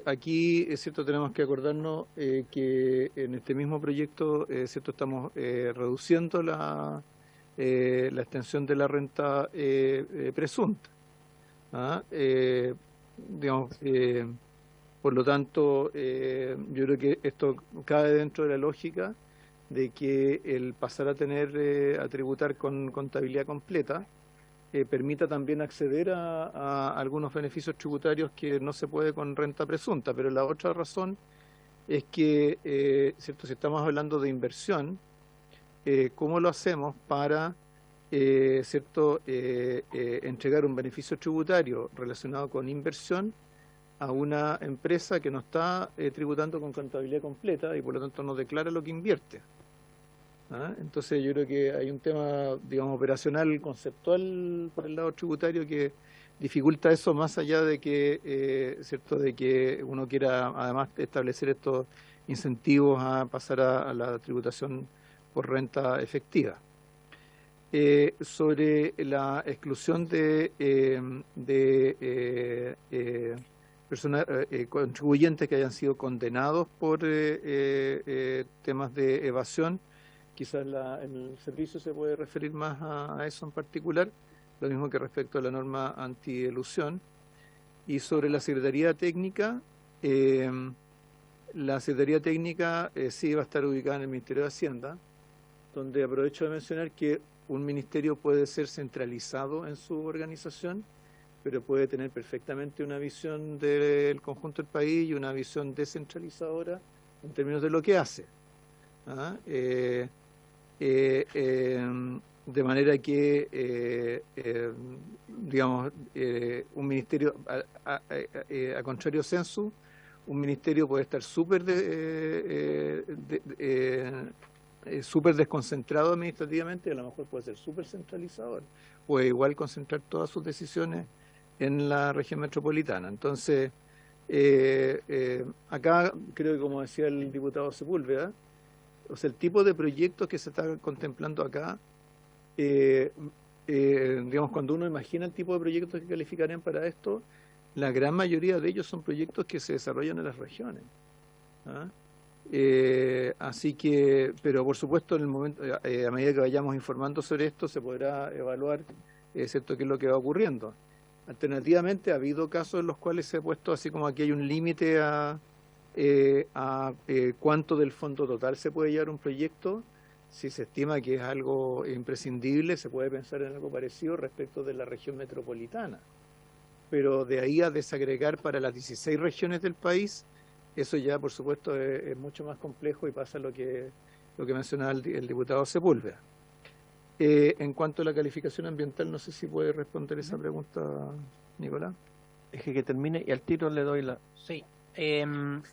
aquí es cierto, tenemos que acordarnos que en este mismo proyecto cierto, estamos reduciendo la extensión de la renta presunta. Digamos, por lo tanto, yo creo que esto cae dentro de la lógica de que el pasar a tributar con contabilidad completa permita también acceder a algunos beneficios tributarios que no se puede con renta presunta. Pero la otra razón es que, cierto, si estamos hablando de inversión, ¿cómo lo hacemos para cierto, entregar un beneficio tributario relacionado con inversión a una empresa que no está tributando con contabilidad completa y por lo tanto no declara lo que invierte? Entonces yo creo que hay un tema, digamos, operacional, conceptual por el lado tributario que dificulta eso, más allá de que, cierto, de que uno quiera además establecer estos incentivos a pasar a la tributación por renta efectiva. Sobre la exclusión de personas, contribuyentes que hayan sido condenados por temas de evasión, quizás en el servicio se puede referir más a eso en particular, lo mismo que respecto a la norma antielusión. Y sobre la Secretaría Técnica, la Secretaría Técnica sí va a estar ubicada en el Ministerio de Hacienda, donde aprovecho de mencionar que un ministerio puede ser centralizado en su organización, pero puede tener perfectamente una visión del conjunto del país y una visión descentralizadora en términos de lo que hace. ¿ah? De manera que, digamos, un ministerio, a contrario censo, un ministerio puede estar súper súper desconcentrado administrativamente, y a lo mejor puede ser súper centralizador, puede igual concentrar todas sus decisiones en la región metropolitana. Entonces, acá creo que, como decía el diputado Sepúlveda, o sea, el tipo de proyectos que se está contemplando acá, digamos, cuando uno imagina el tipo de proyectos que calificarían para esto, la gran mayoría de ellos son proyectos que se desarrollan en las regiones, ¿ah? Así que, pero por supuesto, en el momento, a medida que vayamos informando sobre esto, se podrá evaluar, ¿cierto?, qué es lo que va ocurriendo. Alternativamente, ha habido casos en los cuales se ha puesto así como aquí hay un límite a cuánto del fondo total se puede llevar un proyecto. Si se estima que es algo imprescindible, se puede pensar en algo parecido respecto de la región metropolitana. Pero de ahí a desagregar para las 16 regiones del país, eso ya, por supuesto, es mucho más complejo y pasa lo que mencionaba el diputado Sepúlveda. En cuanto a la calificación ambiental, no sé si puede responder esa pregunta, Nicolás. Deje que termine y al tiro le doy la... Sí.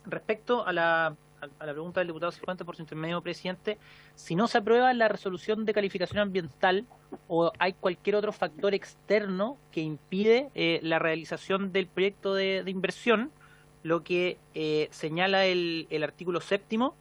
Respecto a la pregunta del diputado Cifuentes, por su intermedio, presidente, si no se aprueba la resolución de calificación ambiental o hay cualquier otro factor externo que impide la realización del proyecto de inversión, lo que señala el artículo 7º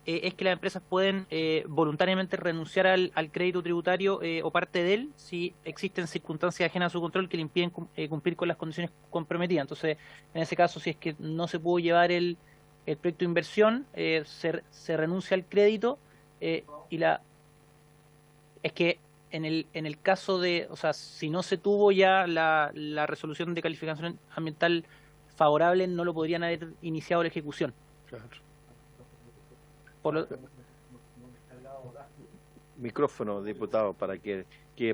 es que las empresas pueden voluntariamente renunciar al crédito tributario o parte de él si existen circunstancias ajenas a su control que le impiden cumplir con las condiciones comprometidas. Entonces, en ese caso, si es que no se pudo llevar el proyecto de inversión, se renuncia al crédito es que en el caso de, o sea, si no se tuvo ya la resolución de calificación ambiental favorable, no lo podrían haber iniciado la ejecución. Claro. Micrófono, diputado, para que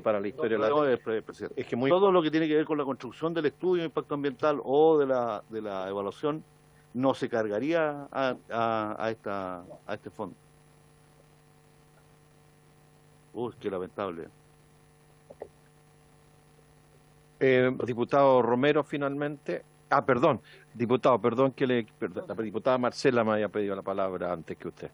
para la historia presidente. Es que todo lo que tiene que ver con la construcción del estudio de impacto ambiental o de la evaluación no se cargaría a este fondo. Uy, qué lamentable. Diputado Romero, finalmente. Perdón, diputado, la diputada Marcela me había pedido la palabra antes que usted.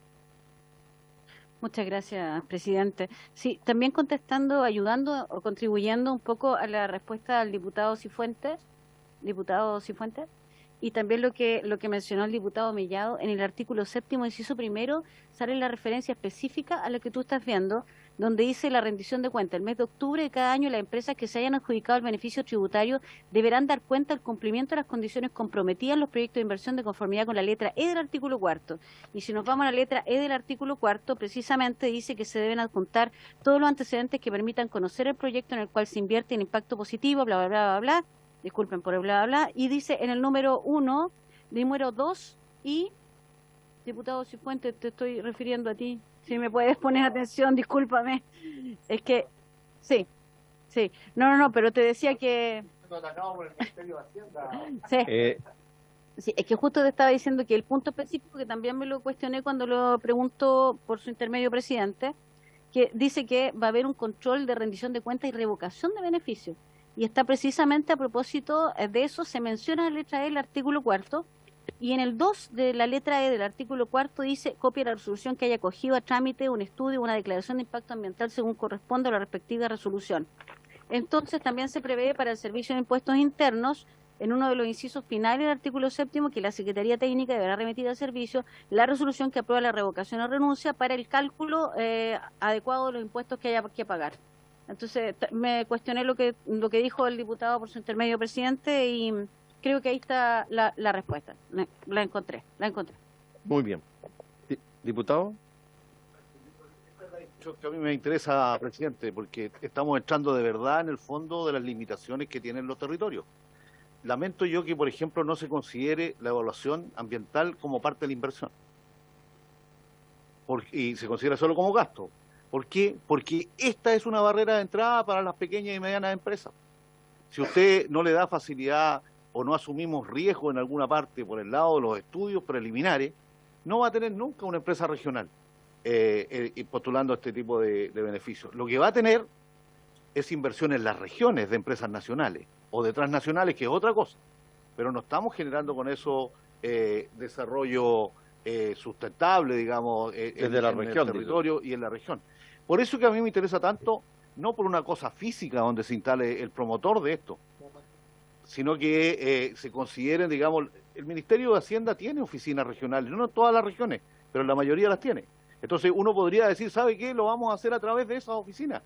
Muchas gracias, presidente. Sí, también contestando, ayudando o contribuyendo un poco a la respuesta del diputado Cifuentes, y también lo que mencionó el diputado Mellado, en el artículo 7º, inciso primero, sale la referencia específica a lo que tú estás viendo, donde dice la rendición de cuentas. El mes de octubre de cada año, las empresas que se hayan adjudicado el beneficio tributario deberán dar cuenta del cumplimiento de las condiciones comprometidas en los proyectos de inversión de conformidad con la letra E del artículo 4. Y si nos vamos a la letra E del artículo 4, precisamente dice que se deben adjuntar todos los antecedentes que permitan conocer el proyecto en el cual se invierte en impacto positivo, bla, bla, bla, bla, bla. Disculpen por el bla, bla, bla. Y dice en el número 1, número 2 y... Diputado Cifuentes, te estoy refiriendo a ti. Si me puedes poner atención, discúlpame. Es que, sí. No, pero te decía que... Sí. Sí, es que justo te estaba diciendo que el punto específico, que también me lo cuestioné cuando lo preguntó por su intermedio presidente, que dice que va a haber un control de rendición de cuentas y revocación de beneficios. Y está precisamente a propósito de eso, se menciona en la letra E del artículo 4, y en el 2 de la letra E del artículo 4 dice copia de la resolución que haya acogido a trámite un estudio o una declaración de impacto ambiental según corresponde a la respectiva resolución. Entonces también se prevé para el Servicio de Impuestos Internos, en uno de los incisos finales del artículo 7º, que la Secretaría Técnica deberá remitir al servicio la resolución que aprueba la revocación o renuncia para el cálculo adecuado de los impuestos que haya que pagar. Entonces me cuestioné lo que dijo el diputado por su intermedio presidente y creo que ahí está la respuesta. La encontré. Muy bien. Diputado. Que a mí me interesa, presidente, porque estamos entrando de verdad en el fondo de las limitaciones que tienen los territorios. Lamento yo que, por ejemplo, no se considere la evaluación ambiental como parte de la inversión. Y se considera solo como gasto. ¿Por qué? Porque esta es una barrera de entrada para las pequeñas y medianas empresas. Si usted no le da facilidad o no asumimos riesgo en alguna parte por el lado de los estudios preliminares, no va a tener nunca una empresa regional. y postulando este tipo de beneficios. Lo que va a tener es inversión en las regiones de empresas nacionales o de transnacionales, que es otra cosa, pero no estamos generando con eso desarrollo sustentable, digamos, desde la región, el territorio y en la región. Por eso que a mí me interesa tanto, no por una cosa física donde se instale el promotor de esto, sino que se consideren, digamos, el Ministerio de Hacienda tiene oficinas regionales, no en todas las regiones, pero la mayoría las tiene. Entonces uno podría decir, ¿sabe qué? Lo vamos a hacer a través de esas oficinas.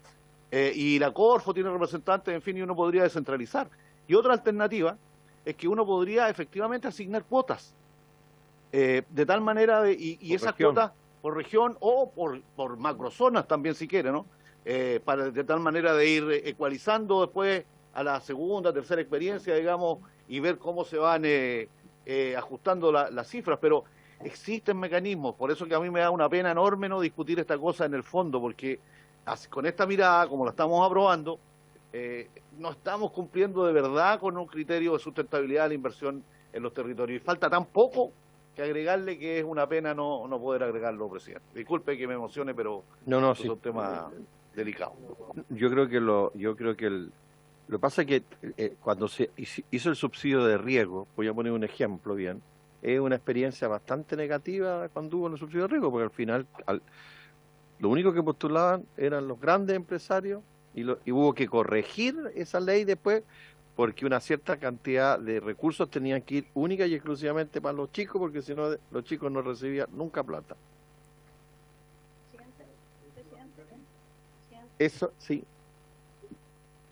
Y la Corfo tiene representantes, en fin, y uno podría descentralizar. Y otra alternativa es que uno podría efectivamente asignar cuotas, de tal manera, y esas cuotas por región o por macrozonas también si quiere, ¿no? De tal manera de ir ecualizando después a la segunda, tercera experiencia, digamos, y ver cómo se van ajustando las cifras, pero existen mecanismos, por eso que a mí me da una pena enorme no discutir esta cosa en el fondo, porque con esta mirada, como la estamos aprobando, no estamos cumpliendo de verdad con un criterio de sustentabilidad de la inversión en los territorios, y falta tan poco que agregarle que es una pena no poder agregarlo, presidente. Disculpe que me emocione, pero no, es un tema delicado. Yo creo que lo que pasa es que cuando se hizo el subsidio de riego, voy a poner un ejemplo bien, es una experiencia bastante negativa cuando hubo el subsidio de riego, porque al final lo único que postulaban eran los grandes empresarios y hubo que corregir esa ley después porque una cierta cantidad de recursos tenían que ir única y exclusivamente para los chicos, porque si no los chicos no recibían nunca plata. Eso sí.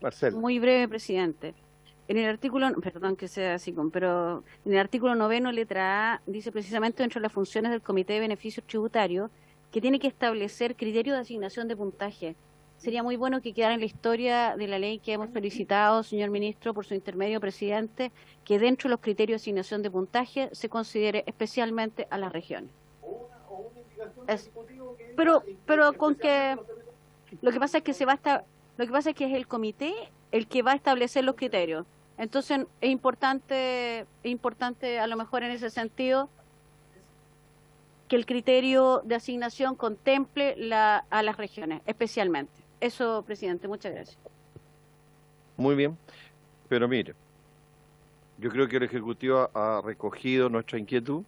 Marcelo. Muy breve, presidente. En el artículo, perdón que sea así, pero en el artículo 9, letra A, dice precisamente dentro de las funciones del Comité de Beneficios Tributarios que tiene que establecer criterios de asignación de puntaje. Sería muy bueno que quedara en la historia de la ley que hemos felicitado, señor ministro, por su intermedio, presidente, que dentro de los criterios de asignación de puntaje se considere especialmente a las regiones. Pero con que lo que pasa es que lo que pasa es que es el comité el que va a establecer los criterios. Entonces es importante a lo mejor en ese sentido que el criterio de asignación contemple a las regiones, especialmente. Eso, presidente, muchas gracias. Muy bien, pero mire, yo creo que el Ejecutivo ha recogido nuestra inquietud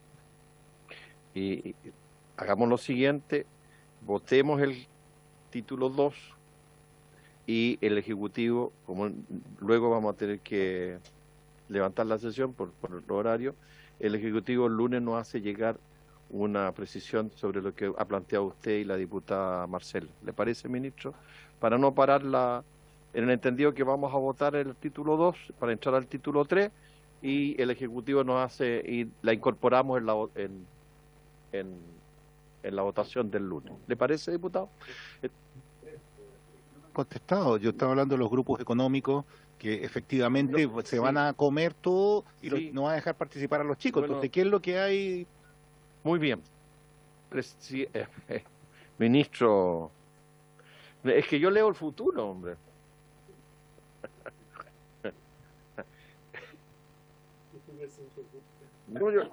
y hagamos lo siguiente, votemos el título 2 y el Ejecutivo, como luego vamos a tener que levantar la sesión por el horario, el Ejecutivo el lunes nos hace llegar una precisión sobre lo que ha planteado usted y la diputada Marcela. ¿Le parece, ministro? Para no parar en el entendido que vamos a votar el título 2 para entrar al título 3 y el Ejecutivo nos hace y la incorporamos en la votación del lunes. ¿Le parece, diputado? Contestado, yo estaba hablando de los grupos económicos que efectivamente se van a comer todo y no van a dejar participar a los chicos. Bueno, entonces, ¿qué es lo que hay? Muy bien. Ministro, es que yo leo el futuro, hombre. No, yo...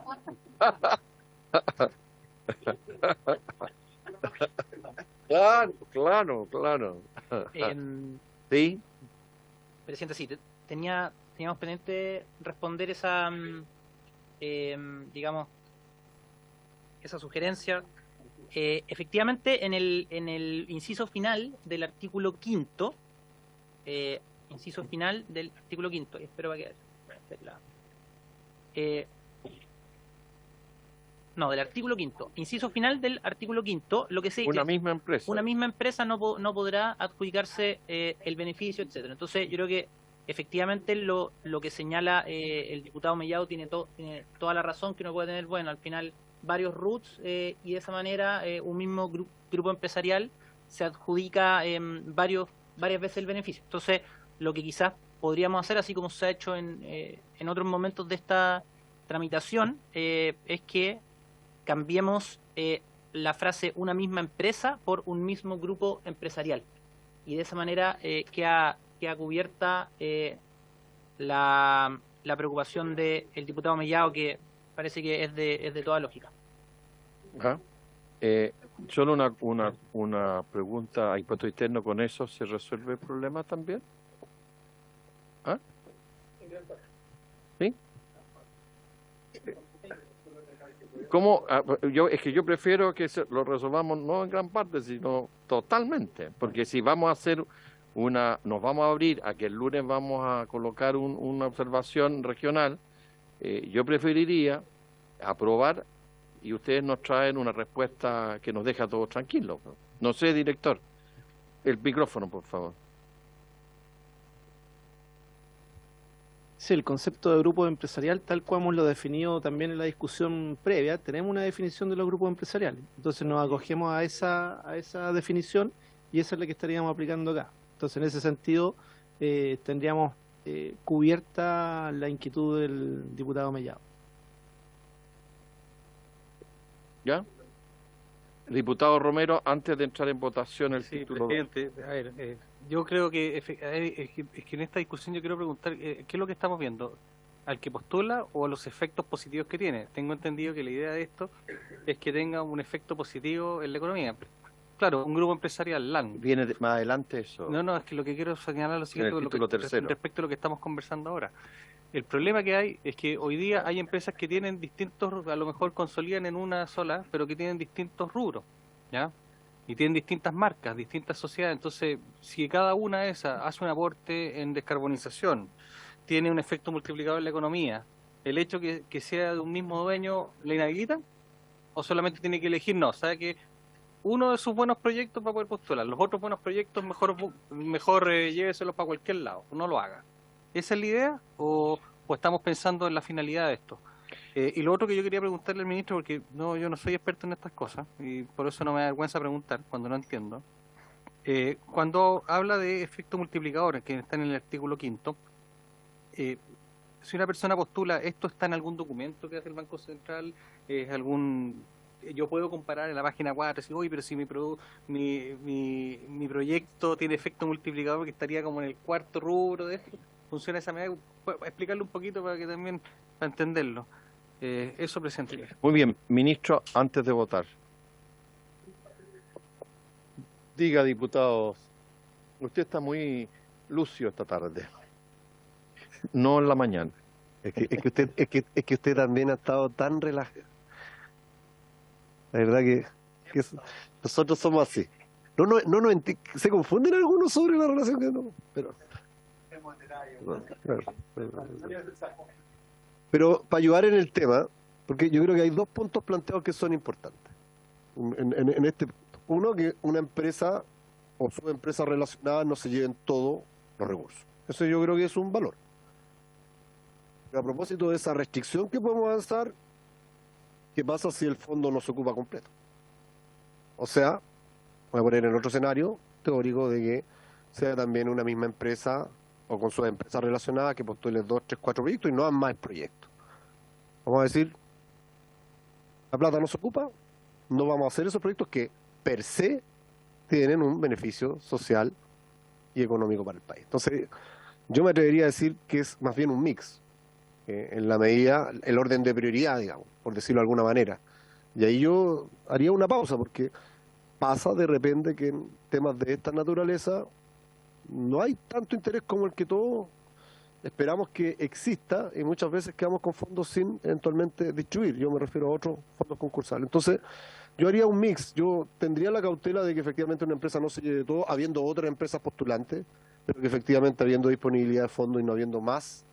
Claro. Sí. Presidente, sí, teníamos pendiente responder esa, digamos, esa sugerencia. Efectivamente, en el inciso final del artículo 5, espero que del artículo 5, inciso final del artículo 5, lo que se dice, una misma empresa no podrá adjudicarse el beneficio, etcétera. Entonces, yo creo que efectivamente lo que señala el diputado Mellado tiene toda la razón, que uno puede tener, bueno, al final varios RUTs y de esa manera un mismo grupo empresarial se adjudica varias veces el beneficio. Entonces, lo que quizás podríamos hacer, así como se ha hecho en otros momentos de esta tramitación, es que cambiemos la frase una misma empresa por un mismo grupo empresarial. Y de esa manera queda cubierta la preocupación del diputado Mellado, que parece que es de toda lógica. Ajá. Solo una pregunta a impuesto interno, ¿con eso se resuelve el problema también? ¿Ah? ¿Sí? ¿Cómo? Es que yo prefiero que lo resolvamos no en gran parte, sino totalmente, porque si vamos a hacer nos vamos a abrir a que el lunes vamos a colocar una observación regional, yo preferiría aprobar y ustedes nos traen una respuesta que nos deja a todos tranquilos. No sé, director, el micrófono, por favor. Sí, el concepto de grupo empresarial, tal como hemos lo definido también en la discusión previa, tenemos una definición de los grupos empresariales. Entonces nos acogemos a esa definición y esa es la que estaríamos aplicando acá. Entonces, en ese sentido, tendríamos cubierta la inquietud del diputado Mellado. ¿Ya? Diputado Romero, antes de entrar en votación el Sí, título. presidente, a ver, yo creo que, es que en esta discusión yo quiero preguntar, ¿qué es lo que estamos viendo? ¿Al que postula o a los efectos positivos que tiene? Tengo entendido que la idea de esto es que tenga un efecto positivo en la economía. Claro, un grupo empresarial, LAN. Viene más adelante eso. No, es que lo que quiero señalar es lo siguiente En el título tercero. respecto a lo que estamos conversando ahora. El problema que hay es que hoy día hay empresas que tienen distintos, a lo mejor consolidan en una sola, pero que tienen distintos rubros, ¿ya? Y tienen distintas marcas, distintas sociedades. Entonces, si cada una de esas hace un aporte en descarbonización, tiene un efecto multiplicador en la economía, ¿el hecho que sea de un mismo dueño le inhabilita? ¿O solamente tiene que elegir? No, sabe que uno de sus buenos proyectos para poder postular, los otros buenos proyectos mejor lléveselos para cualquier lado, no lo haga. ¿Esa es la idea o estamos pensando en la finalidad de esto? Y lo otro que yo quería preguntarle al ministro, porque yo no soy experto en estas cosas y por eso no me da vergüenza preguntar cuando no entiendo. Cuando habla de efecto multiplicador, que está en el artículo 5, si una persona postula, ¿esto está en algún documento que hace el Banco Central? Yo puedo comparar en la página 4 y decir, oye, pero si mi proyecto tiene efecto multiplicador, que estaría como en el cuarto rubro de esto. ¿Funciona de esa manera? Explicarlo un poquito para entenderlo. Eso, presidente. Muy bien, ministro, antes de votar. Diga, diputado, usted está muy lucio esta tarde, no en la mañana. Es que usted también ha estado tan relajado. La verdad que nosotros somos así. Se confunden algunos sobre la relación que no, pero... Pero para ayudar en el tema, porque yo creo que hay dos puntos planteados que son importantes en este punto. Uno, que una empresa o subempresas relacionadas no se lleven todos los recursos. Eso yo creo que es un valor. A propósito de esa restricción que podemos avanzar, ¿qué pasa si el fondo no se ocupa completo? O sea, voy a poner en otro escenario teórico de que sea también una misma empresa o con sus empresas relacionadas que postule 2, 3, 4 proyectos y no hagan más proyectos. Vamos a decir, la plata no se ocupa, no vamos a hacer esos proyectos que per se tienen un beneficio social y económico para el país. Entonces, yo me atrevería a decir que es más bien un mix, en la medida, el orden de prioridad, digamos, por decirlo de alguna manera. Y ahí yo haría una pausa, porque pasa de repente que en temas de esta naturaleza no hay tanto interés como el que todos esperamos que exista, y muchas veces quedamos con fondos sin eventualmente distribuir. Yo me refiero a otros fondos concursales. Entonces, yo haría un mix. Yo tendría la cautela de que efectivamente una empresa no se lleve todo, habiendo otras empresas postulantes, pero que efectivamente habiendo disponibilidad de fondos y no habiendo más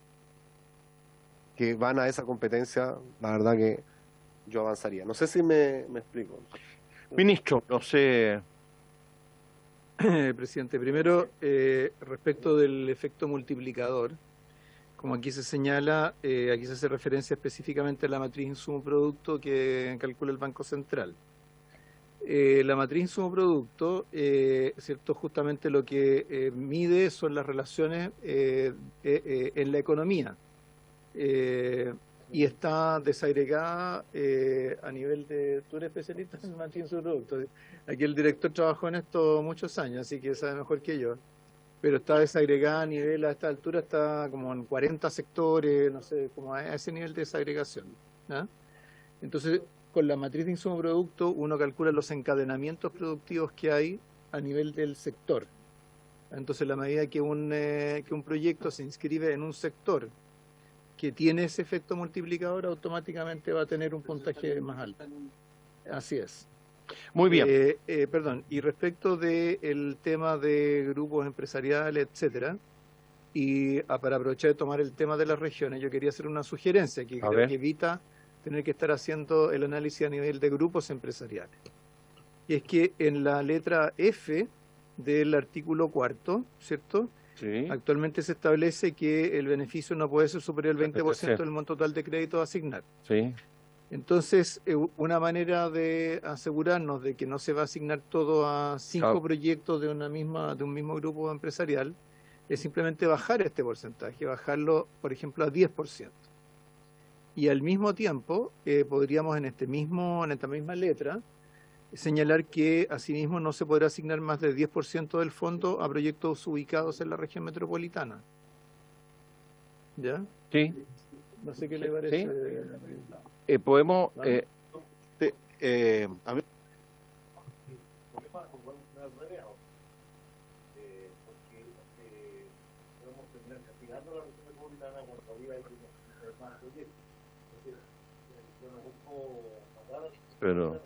que van a esa competencia, la verdad que yo avanzaría. No sé si me explico. Ministro, no sé. Presidente, primero, respecto del efecto multiplicador, como aquí se señala, aquí se hace referencia específicamente a la matriz insumo-producto que calcula el Banco Central. La matriz insumo-producto, ¿cierto? Justamente lo que mide son las relaciones en la economía. Y está desagregada a nivel de... Tú eres especialista en matriz insumo-producto. Aquí el director trabajó en esto muchos años, así que sabe mejor que yo. Pero está desagregada a nivel, a esta altura está como en 40 sectores, no sé, como a ese nivel de desagregación, ¿no? Entonces, con la matriz de insumo producto uno calcula los encadenamientos productivos que hay a nivel del sector. Entonces, la medida que un proyecto se inscribe en un sector que tiene ese efecto multiplicador, automáticamente va a tener un puntaje más alto. Así es. Muy bien. Perdón, y respecto del tema de grupos empresariales, etcétera, y para aprovechar de tomar el tema de las regiones, yo quería hacer una sugerencia que creo que evita tener que estar haciendo el análisis a nivel de grupos empresariales. Y es que en la letra F del artículo 4, ¿cierto? Sí. Actualmente se establece que el beneficio no puede ser superior al 20% del monto total de crédito a asignar. Sí. Entonces, una manera de asegurarnos de que no se va a asignar todo a 5 proyectos de un mismo grupo empresarial es simplemente bajar este porcentaje, bajarlo, por ejemplo, a 10%. Y al mismo tiempo, podríamos en esta misma letra señalar que asimismo no se podrá asignar más del 10% del fondo a proyectos ubicados en la región metropolitana. ¿Ya? Sí. No sé qué le parece. Sí. Podemos... a mí... Pero...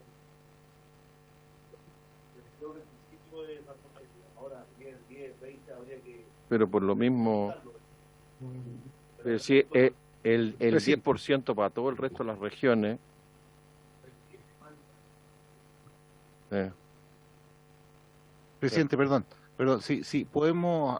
Pero por lo mismo, si el 10% para todo el resto de las regiones. Presidente, perdón, sí, podemos,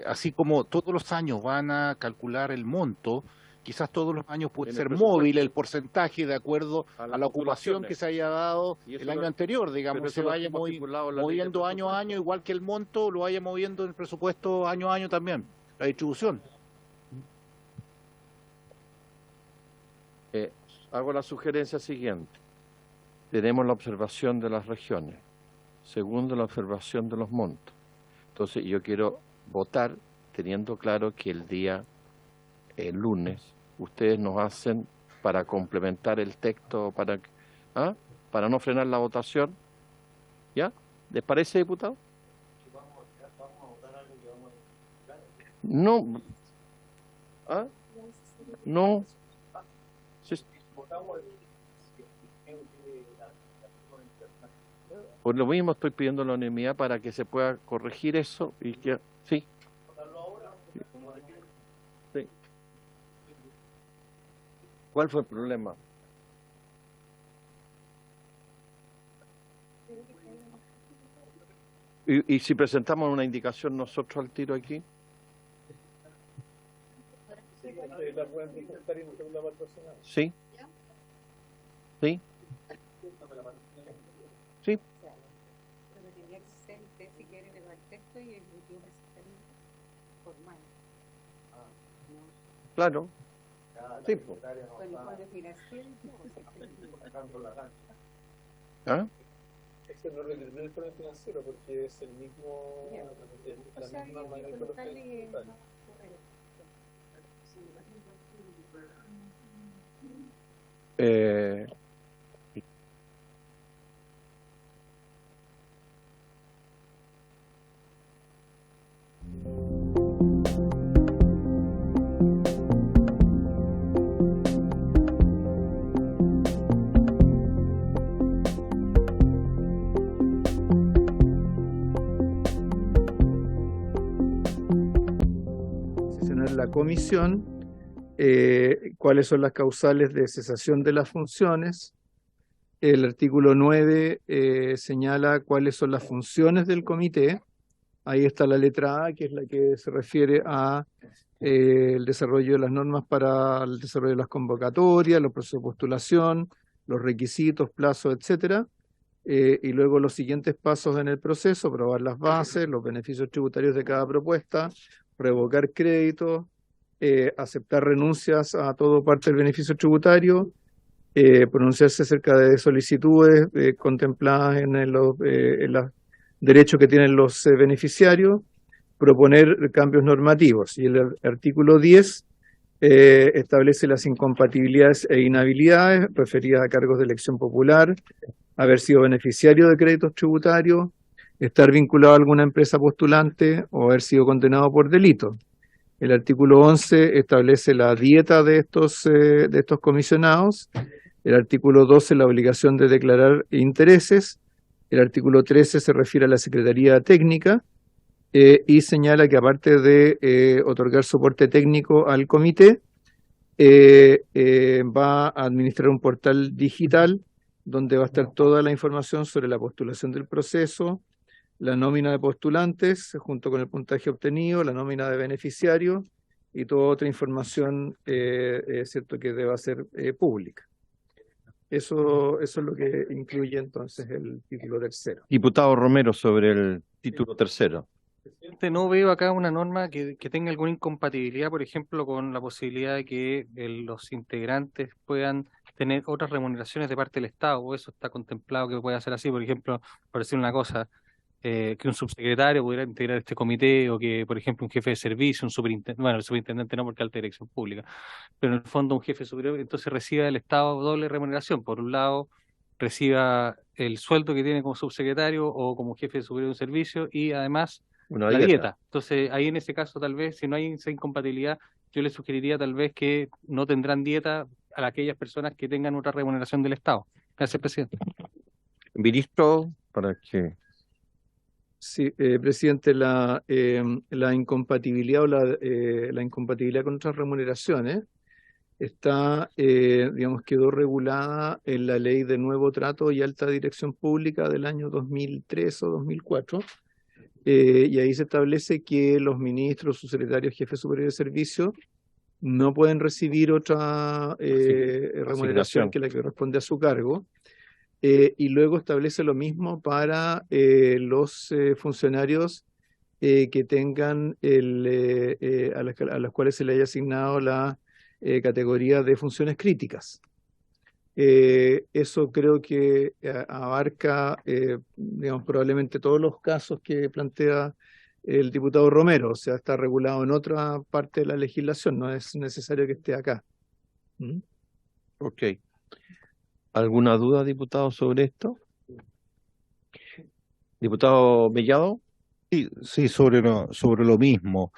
así como todos los años van a calcular el monto, quizás todos los años puede ser móvil el porcentaje de acuerdo a la ocupación que se haya dado el año anterior, digamos, se vaya moviendo año a año, igual que el monto lo vaya moviendo en el presupuesto año a año también, la distribución. Hago la sugerencia siguiente. Tenemos la observación de las regiones. Segundo, la observación de los montos. Entonces, yo quiero votar teniendo claro que el lunes, ustedes nos hacen para complementar el texto, para no frenar la votación. ¿Ya? ¿Les parece, diputado? No. ¿Ah? No. Sí. Por lo mismo estoy pidiendo la unanimidad para que se pueda corregir eso y que sí. Sí. ¿Cuál fue el problema? ¿Y si presentamos una indicación nosotros al tiro aquí? Sí. Sí. Sí. Claro. Sí. ¿Ah? Eso no requeriría el plan financiero porque es el mismo, la misma manera la comisión, cuáles son las causales de cesación de las funciones. El artículo 9 señala cuáles son las funciones del comité. Ahí está la letra A, que es la que se refiere a el desarrollo de las normas para el desarrollo de las convocatorias, los procesos de postulación, los requisitos, plazos, etcétera. Y luego los siguientes pasos en el proceso: aprobar las bases, los beneficios tributarios de cada propuesta, revocar créditos, aceptar renuncias a todo parte del beneficio tributario, pronunciarse acerca de solicitudes contempladas en los derechos que tienen los beneficiarios, proponer cambios normativos. Y el artículo 10 establece las incompatibilidades e inhabilidades referidas a cargos de elección popular, haber sido beneficiario de créditos tributarios, estar vinculado a alguna empresa postulante o haber sido condenado por delito. El artículo 11 establece la dieta de estos comisionados. El artículo 12 la obligación de declarar intereses. El artículo 13 se refiere a la Secretaría Técnica y señala que aparte de otorgar soporte técnico al comité, va a administrar un portal digital donde va a estar toda la información sobre la postulación del proceso, la nómina de postulantes junto con el puntaje obtenido, la nómina de beneficiarios y toda otra información cierto que deba ser pública. Eso es lo que incluye entonces el título tercero. Diputado Romero, sobre el título tercero. No veo acá una norma que tenga alguna incompatibilidad, por ejemplo, con la posibilidad de que los integrantes puedan tener otras remuneraciones de parte del Estado, o eso está contemplado que pueda ser así, por ejemplo, por decir una cosa, que un subsecretario pudiera integrar este comité, o que, por ejemplo, un jefe de servicio, un superintendente, bueno, el superintendente no porque alta dirección pública, pero en el fondo un jefe superior, entonces reciba del Estado doble remuneración. Por un lado, reciba el sueldo que tiene como subsecretario o como jefe superior de un servicio y además una la dieta. dieta. Entonces, ahí en ese caso, tal vez, si no hay esa incompatibilidad, yo le sugeriría tal vez que no tendrán dieta a aquellas personas que tengan otra remuneración del Estado. Gracias, presidente. Ministro, para que... Sí, presidente, la incompatibilidad o la incompatibilidad con otras remuneraciones está, digamos, quedó regulada en la Ley de Nuevo Trato y Alta Dirección Pública del año 2003 o 2004, y ahí se establece que los ministros, subsecretarios, jefes superiores de servicio no pueden recibir otra remuneración que la que corresponde a su cargo. Y luego establece lo mismo para los funcionarios que tengan a las cuales se le haya asignado la categoría de funciones críticas. Eso creo que abarca, digamos, probablemente todos los casos que plantea el diputado Romero, o sea, está regulado en otra parte de la legislación, no es necesario que esté acá. ¿Mm? Ok. ¿Alguna duda, diputado, sobre esto? Diputado Mellado. Sí, sobre lo mismo.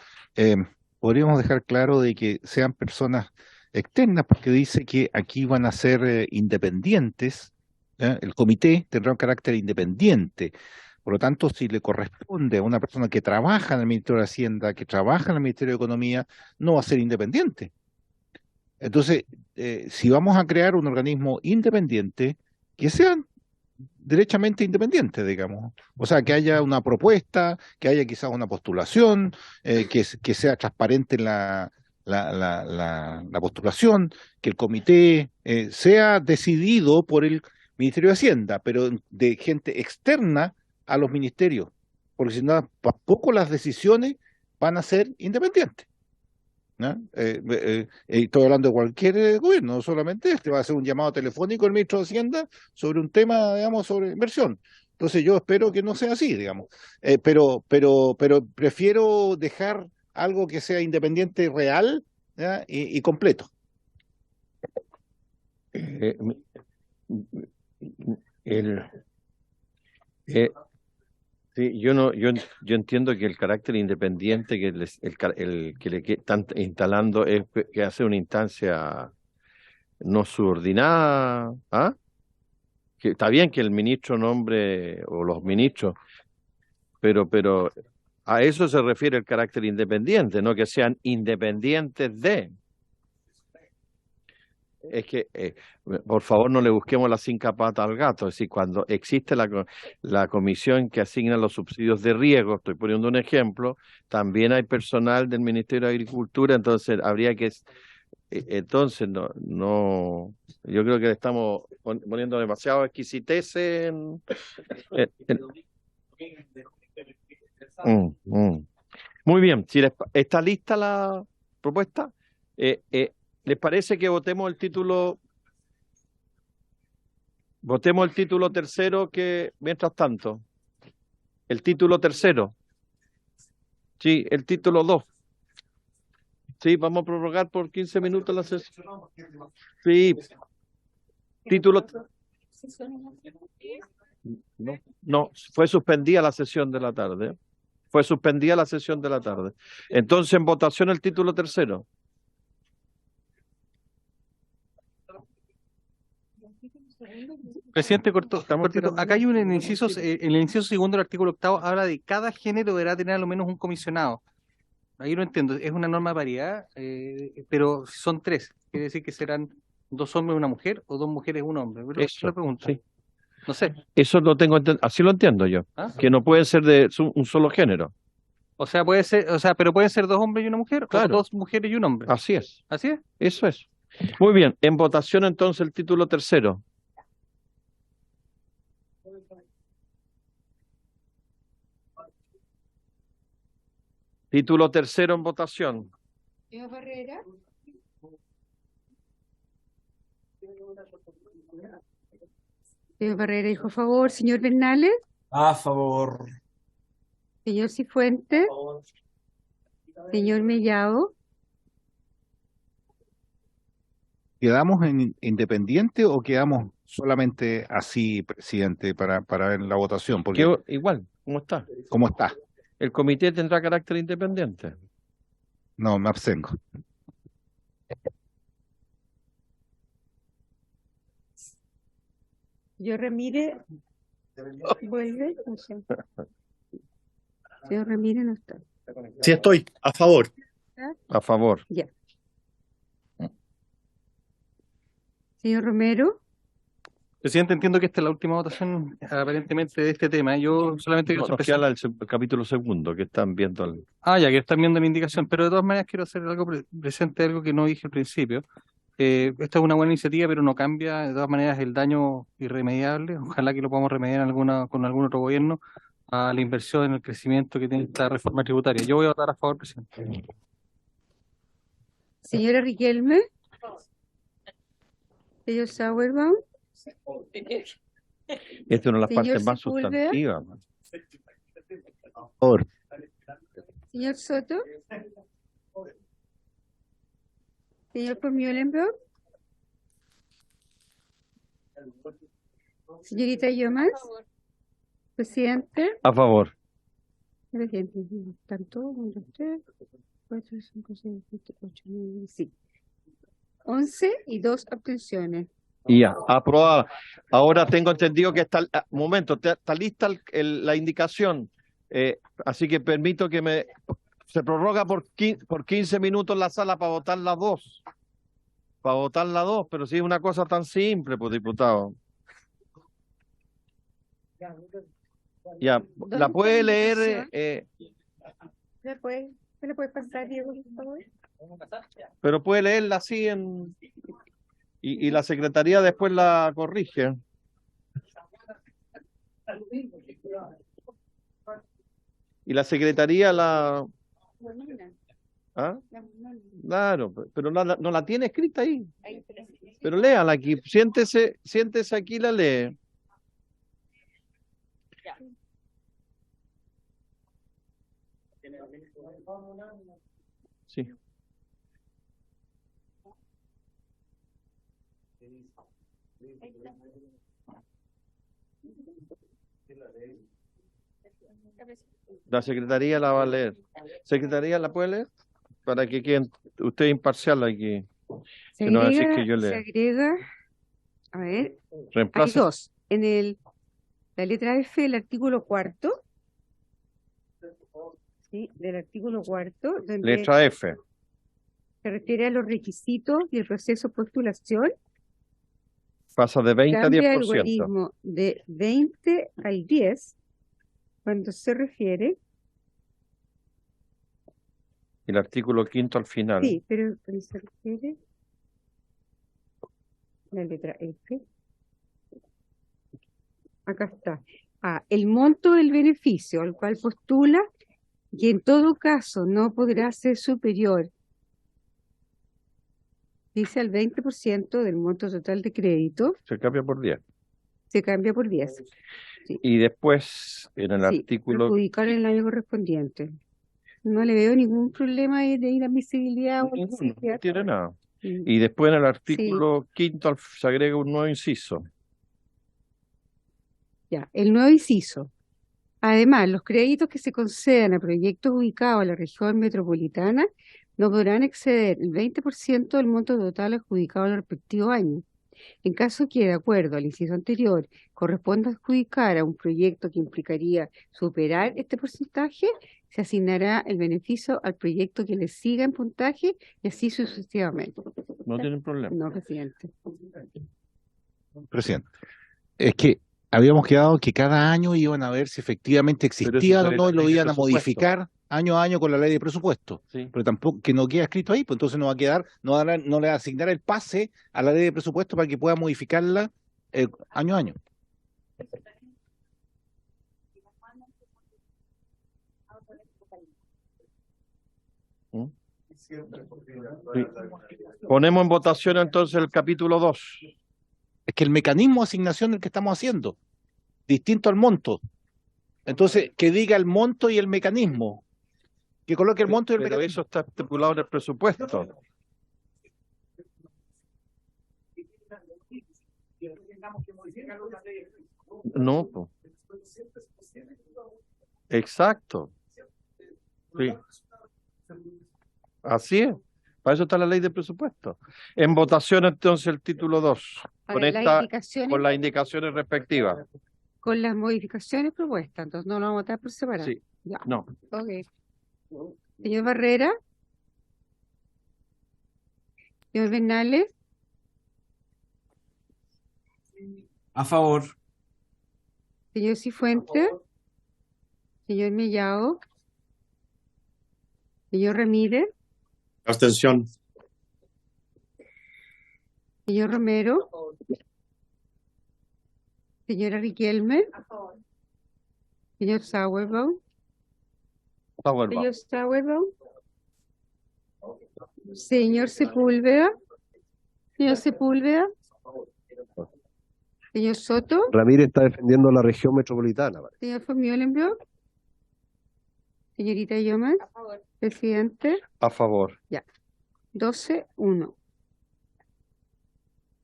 Podríamos dejar claro de que sean personas externas, porque dice que aquí van a ser independientes. El comité tendrá un carácter independiente. Por lo tanto, si le corresponde a una persona que trabaja en el Ministerio de Hacienda, que trabaja en el Ministerio de Economía, no va a ser independiente. Entonces, si vamos a crear un organismo independiente, que sean derechamente independientes, digamos. O sea, que haya una propuesta, que haya quizás una postulación, que sea transparente la postulación, que el comité sea decidido por el Ministerio de Hacienda, pero de gente externa a los ministerios, porque si no, tampoco las decisiones van a ser independientes. ¿No? Estoy hablando de cualquier gobierno, no solamente este, va a ser un llamado telefónico el ministro de Hacienda sobre un tema, digamos, sobre inversión. Entonces yo espero que no sea así, digamos, pero prefiero dejar algo que sea independiente, real, ¿ya? Y completo. Sí, yo entiendo que el carácter independiente que que le están instalando es que hace una instancia no subordinada, ¿ah? Que está bien que el ministro nombre o los ministros, pero a eso se refiere el carácter independiente, no que sean independientes de. Es que, por favor, no le busquemos la cinco patas al gato. Es decir, cuando existe la comisión que asigna los subsidios de riego, estoy poniendo un ejemplo, también hay personal del Ministerio de Agricultura, entonces habría que... Entonces, no, yo creo que estamos poniendo demasiado exquisitez en... Muy bien, si está lista la propuesta, ¿les parece que votemos el título tercero que mientras tanto? El título tercero. Sí, el título 2. Sí, vamos a prorrogar por 15 minutos la sesión. Sí. Título. No, fue suspendida la sesión de la tarde. Fue suspendida la sesión de la tarde. Entonces, en votación el título tercero. Presidente, cortito, acá hay un inciso, el inciso segundo del artículo 8 habla de cada género deberá tener al menos un comisionado. Ahí no entiendo, es una norma de paridad, pero son 3, quiere decir que serán 2 hombres y una mujer, o 2 mujeres y un hombre. Pero Eso, la pregunta. sí. No sé. Eso lo tengo así lo entiendo yo, ¿Ah? que no puede ser de un solo género. O sea, pero pueden ser 2 hombres y una mujer, Claro. o 2 mujeres y un hombre. Así es. ¿Así es? Eso es. Muy bien, en votación entonces el título tercero. Título tercero en votación. Señor Barrera. Señor Barrera, dijo a favor. Señor Bernales. A favor. Señor Cifuentes. Señor Mellado. ¿Quedamos en independiente o quedamos solamente así, presidente, para ver la votación? Porque Igual, ¿cómo está? ¿Cómo está? El comité tendrá carácter independiente. No, me abstengo. Señor Ramírez. ¿Vuelve? No sé. Señor Ramírez no está. Sí estoy, a favor. A favor. Ya. Señor Romero. Presidente, entiendo que esta es la última votación aparentemente de este tema. Yo solamente quiero Nos queda el capítulo segundo que están viendo. ya que están viendo mi indicación, pero de todas maneras quiero hacer algo presente, algo que no dije al principio. Esta es una buena iniciativa, pero no cambia de todas maneras el daño irremediable. Ojalá que lo podamos remediar con algún otro gobierno a la inversión en el crecimiento que tiene esta reforma tributaria. Yo voy a votar a favor, presidente. Señora Riquelme. Señor Sauerbaum. Esta es una de las Señor partes más Sepúlveda. sustantivas. Por. Señor Soto. Señor Formiolenburg. Señorita Yomas. Presidente. A favor. Presidente. ¿Están todos? 1, 2, 3, 4, 5, 6, 7, 8, 9, sí. 11 y 2 abstenciones. Y ya, aprobada. Ahora tengo entendido que está, está lista la indicación, así que permito que se prorroga por 15 minutos la sala para votar las 2. Para votar las 2, pero si es una cosa tan simple, pues diputado. Ya, ¿la puede leer? ¿Me la puede pasar, Diego, por favor? Pero puede leerla así y la secretaría después la corrige. Y la secretaría ¿Ah? Claro, pero no la tiene escrita ahí. Pero léala aquí, siéntese aquí y la lee. Sí. La secretaría la va a leer. ¿Secretaría la puede leer? Para que queden usted imparcial aquí. Que no va a decir que yo Se lea. agrega, a ver, hay Reemplaza. 2. En la letra F del artículo 4. Sí, del artículo 4, donde Letra F. se refiere a los requisitos y el proceso de postulación. Pasa de 20 a Cambia el 10%. algoritmo de 20 al 10 cuando se refiere. Y el artículo 5 al final. Sí, pero cuando se refiere la letra F. Acá está. El monto del beneficio al cual postula, y en todo caso no podrá ser superior, dice, al 20% del monto total de crédito, Se cambia por 10. se cambia por 10. Sí. Y después, en el Sí, artículo perjudicar en el año correspondiente. No le veo ningún problema de inadmisibilidad o Ninguno, no admisibilidad. tiene nada. Mm. Y después en el Sí, artículo 5 se agrega un nuevo inciso. ya. El nuevo inciso. Además, los créditos que se concedan a proyectos ubicados en la región metropolitana no podrán exceder el 20% del monto total adjudicado en el respectivo año. En caso que, de acuerdo al inciso anterior, corresponda adjudicar a un proyecto que implicaría superar este porcentaje, se asignará el beneficio al proyecto que le siga en puntaje y así sucesivamente. No tienen problema. No, presidente. Presidente, es que habíamos quedado que cada año iban a ver si efectivamente Pero eso existían está o en no la y lo ley de iban a presupuesto. modificar año a año con la ley de presupuesto. Sí. Pero tampoco, que no queda escrito ahí, pues entonces no va a quedar, no le va a asignar el pase a la ley de presupuesto para que pueda modificarla año a año. ¿Mm? Sí. Ponemos en votación entonces el capítulo 2. Es que el mecanismo de asignación del que estamos haciendo, distinto al monto. Entonces, que diga el monto y el mecanismo. Que coloque el monto y el Pero mecanismo. eso está estipulado en el presupuesto. No, po. Exacto. Sí. Así es. Para eso está la ley de presupuesto. En votación entonces el título 2. Con Ahora, las indicaciones, con las indicaciones respectivas. con las modificaciones propuestas, entonces no lo vamos a votar por separado. Sí. Ya. No. Ok. Señor Barrera. Señor Bernales. A favor. Señor Cifuentes. Señor Mellado. Señor Ramírez. Abstención. Señor Romero. Señora Riquelme. Señor Sauerbaum. Señor Sauerbaum. Señor Sepúlveda. Señor Sepúlveda. Señor Soto. Ramírez está defendiendo la región metropolitana. Parece. Señor Formiolenbrock. Señorita Yomas. Presidente. A favor. Ya. 12-1.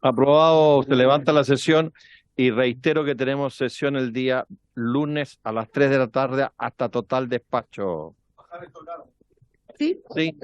Aprobado, se levanta la sesión y reitero que tenemos sesión el día lunes a las 3 de la tarde hasta total despacho. ¿Sí? Sí.